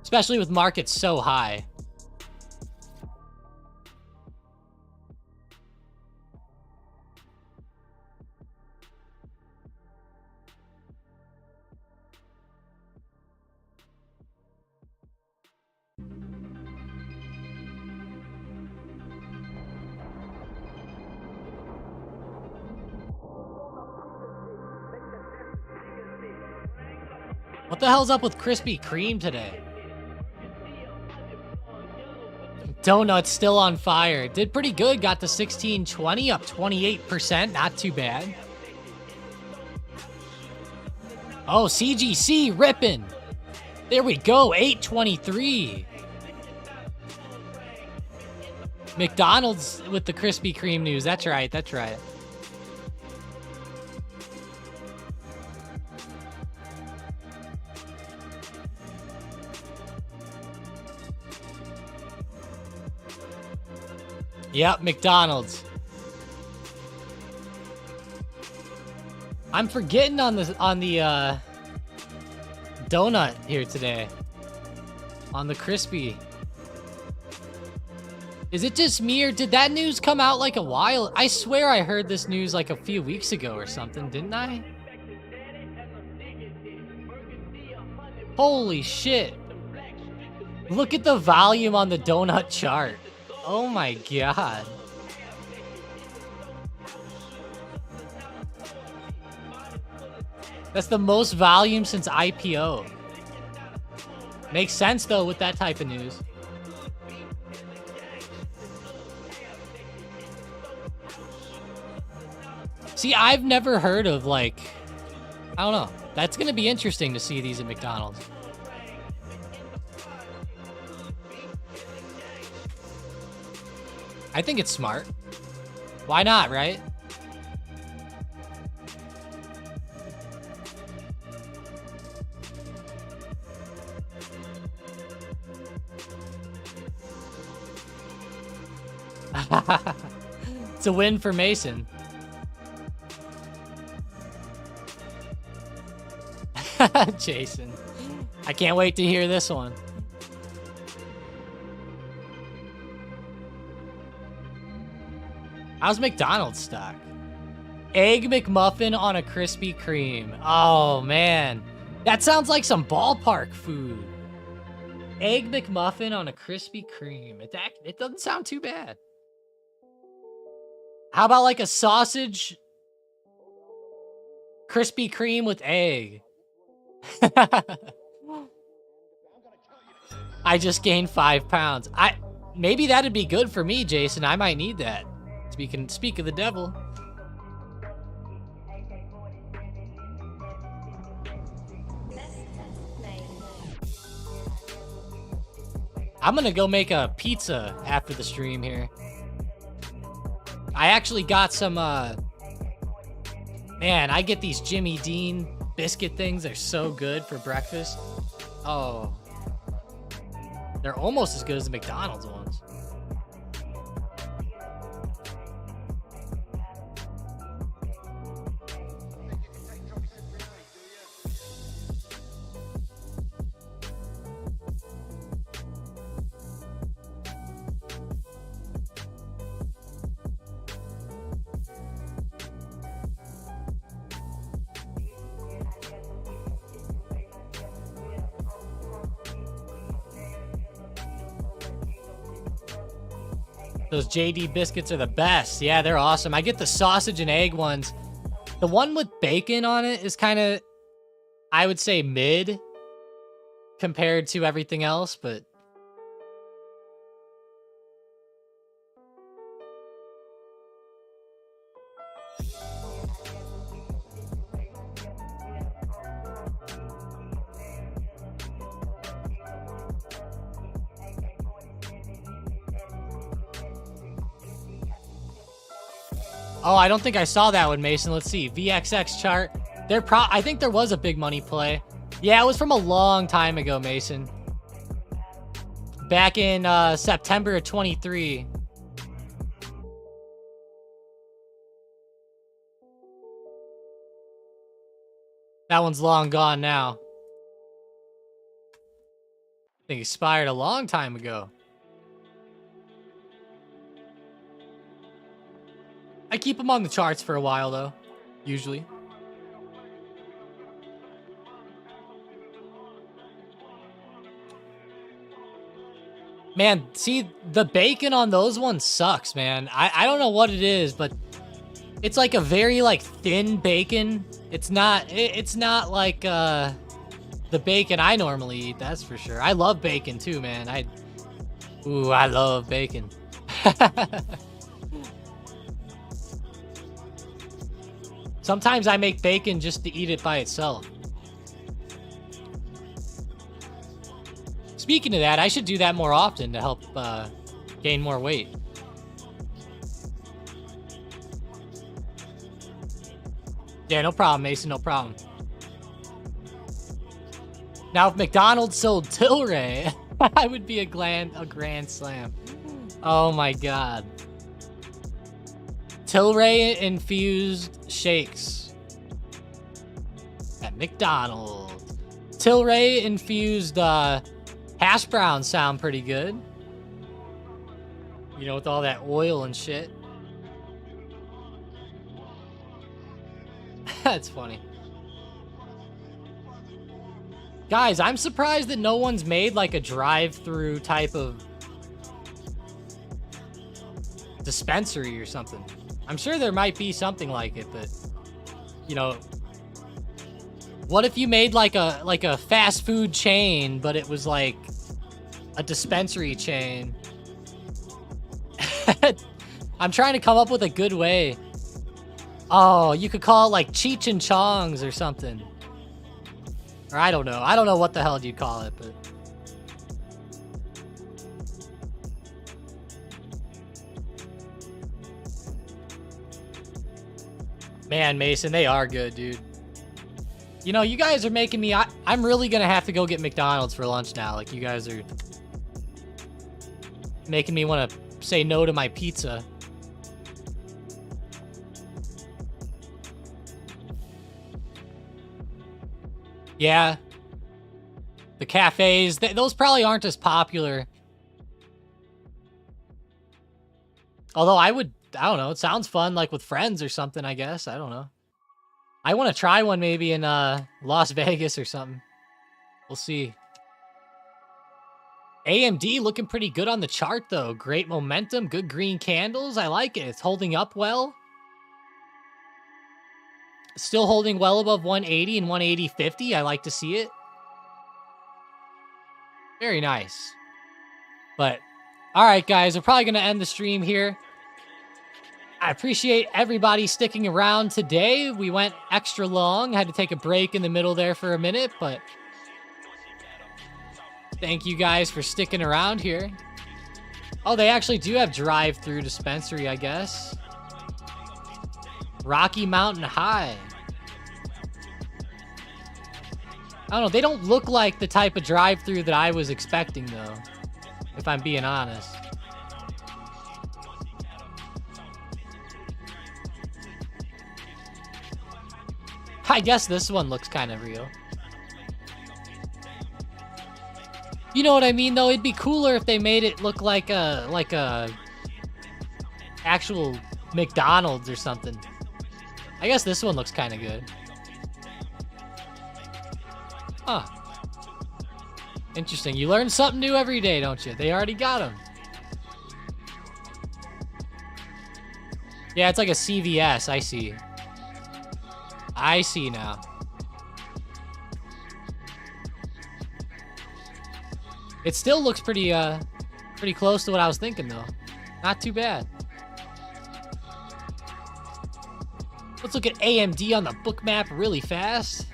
Especially with markets so high. What the hell's up with Krispy Kreme today? Donut's still on fire. Did pretty good. Got to 1620, up 28%. Not too bad. Oh, CGC ripping. There we go. 823. McDonald's with the Krispy Kreme news. That's right. That's right. Yep, McDonald's. I'm forgetting on the donut here today. On the crispy. Is it just me, or did that news come out like a while? I swear I heard this news like a few weeks ago or something, didn't I? Holy shit. Look at the volume on the donut chart. Oh my god. That's the most volume since IPO. Makes sense though with that type of news. See, I've never heard of like, I don't know. That's gonna be interesting to see these at McDonald's. I think it's smart. Why not, right? It's a win for Mason. Jason. I can't wait to hear this one. How's McDonald's stock? Egg McMuffin on a Krispy Kreme. Oh, man. That sounds like some ballpark food. Egg McMuffin on a Krispy Kreme. It doesn't sound too bad. How about like a sausage Krispy Kreme with egg? I just gained 5 pounds. Maybe that'd be good for me, Jason. I might need that. Speak of the devil. I'm gonna go make a pizza after the stream here. I actually got some, man, I get these Jimmy Dean biscuit things. They're so good for breakfast. Oh. They're almost as good as the McDonald's ones. Those JD biscuits are the best. Yeah, they're awesome. I get the sausage and egg ones. The one with bacon on it is kind of, I would say, mid compared to everything else, but oh, I don't think I saw that one, Mason. Let's see. VXX chart. I think there was a big money play. Yeah, it was from a long time ago, Mason. Back in September of 23. That one's long gone now. I think it expired a long time ago. I keep them on the charts for a while, though. Usually. Man, see, the bacon on those ones sucks, man. I don't know what it is, but it's like a very, like, thin bacon. It's not like, the bacon I normally eat, that's for sure. I love bacon, too, man. Ooh, I love bacon. Sometimes I make bacon just to eat it by itself. Speaking of that, I should do that more often to help gain more weight. Yeah, no problem, Mason, no problem. Now, if McDonald's sold Tilray, I would be a grand slam. Oh my god. Tilray infused shakes at McDonald's. Tilray infused hash browns sound pretty good. You know, with all that oil and shit. That's funny. Guys, I'm surprised that no one's made like a drive-through type of dispensary or something. I'm sure there might be something like it, but you know, what if you made like a fast food chain, but it was like a dispensary chain? I'm trying to come up with a good way. Oh, you could call it like Cheech and Chong's or something. Or I don't know. I don't know what the hell you'd call it, but man, Mason, they are good, dude. You know, you guys are making me... I'm really gonna have to go get McDonald's for lunch now. Like, you guys are making me want to say no to my pizza. Yeah. The cafes, those probably aren't as popular. Although I don't know, it sounds fun, like with friends or something, I guess. I don't know. I want to try one maybe in Las Vegas or something. We'll see. AMD looking pretty good on the chart, though. Great momentum, good green candles. I like it. It's holding up well. Still holding well above 180 and 180.50. I like to see it. Very nice. But, all right, guys. We're probably going to end the stream here. I appreciate everybody sticking around today. We went extra long. Had to take a break in the middle there for a minute, but Thank you guys for sticking around here. Oh, they actually do have drive-through dispensary, I guess. Rocky Mountain High. I don't know. They don't look like the type of drive-through that I was expecting, though. If I'm being honest. I guess this one looks kind of real. You know what I mean, though? It'd be cooler if they made it look like a actual McDonald's or something. I guess this one looks kind of good. Huh. Interesting. You learn something new every day, don't you? They already got them. Yeah, it's like a CVS. I see. I see now. It still looks pretty close to what I was thinking, though. Not too bad. Let's look at AMD on the book map really fast.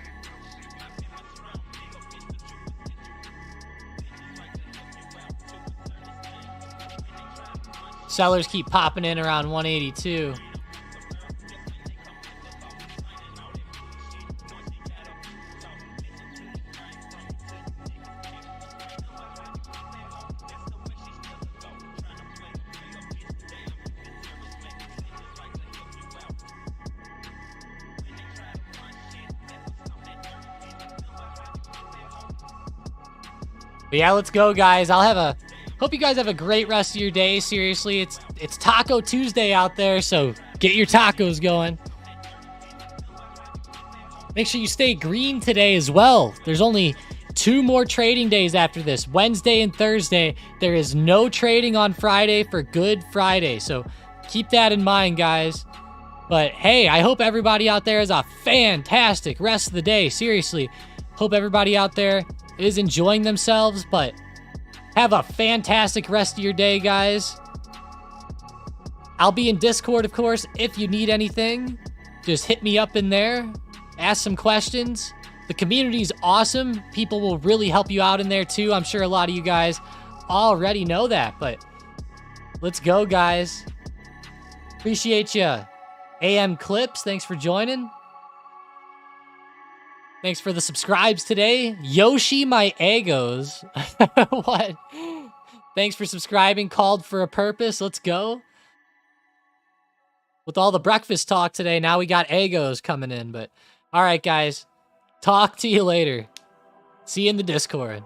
Sellers keep popping in around 182. But yeah, let's go, guys. Hope you guys have a great rest of your day. Seriously, it's Taco Tuesday out there, so get your tacos going. Make sure you stay green today as well. There's only 2 more trading days after this, Wednesday and Thursday. There is no trading on Friday for Good Friday, so keep that in mind, guys. But hey, I hope everybody out there has a fantastic rest of the day. Seriously, hope everybody out there is enjoying themselves, but have a fantastic rest of your day, guys. I'll be in Discord, of course. If you need anything, just hit me up in there. Ask some questions. The community's awesome. People will really help you out in there, too. I'm sure a lot of you guys already know that, but let's go, guys. Appreciate you. AM Clips, thanks for joining. Thanks for the subscribes today. Yoshi my Egos. What? Thanks for subscribing. Called for a purpose. Let's go. With all the breakfast talk today, now we got Egos coming in. But all right, guys. Talk to you later. See you in the Discord.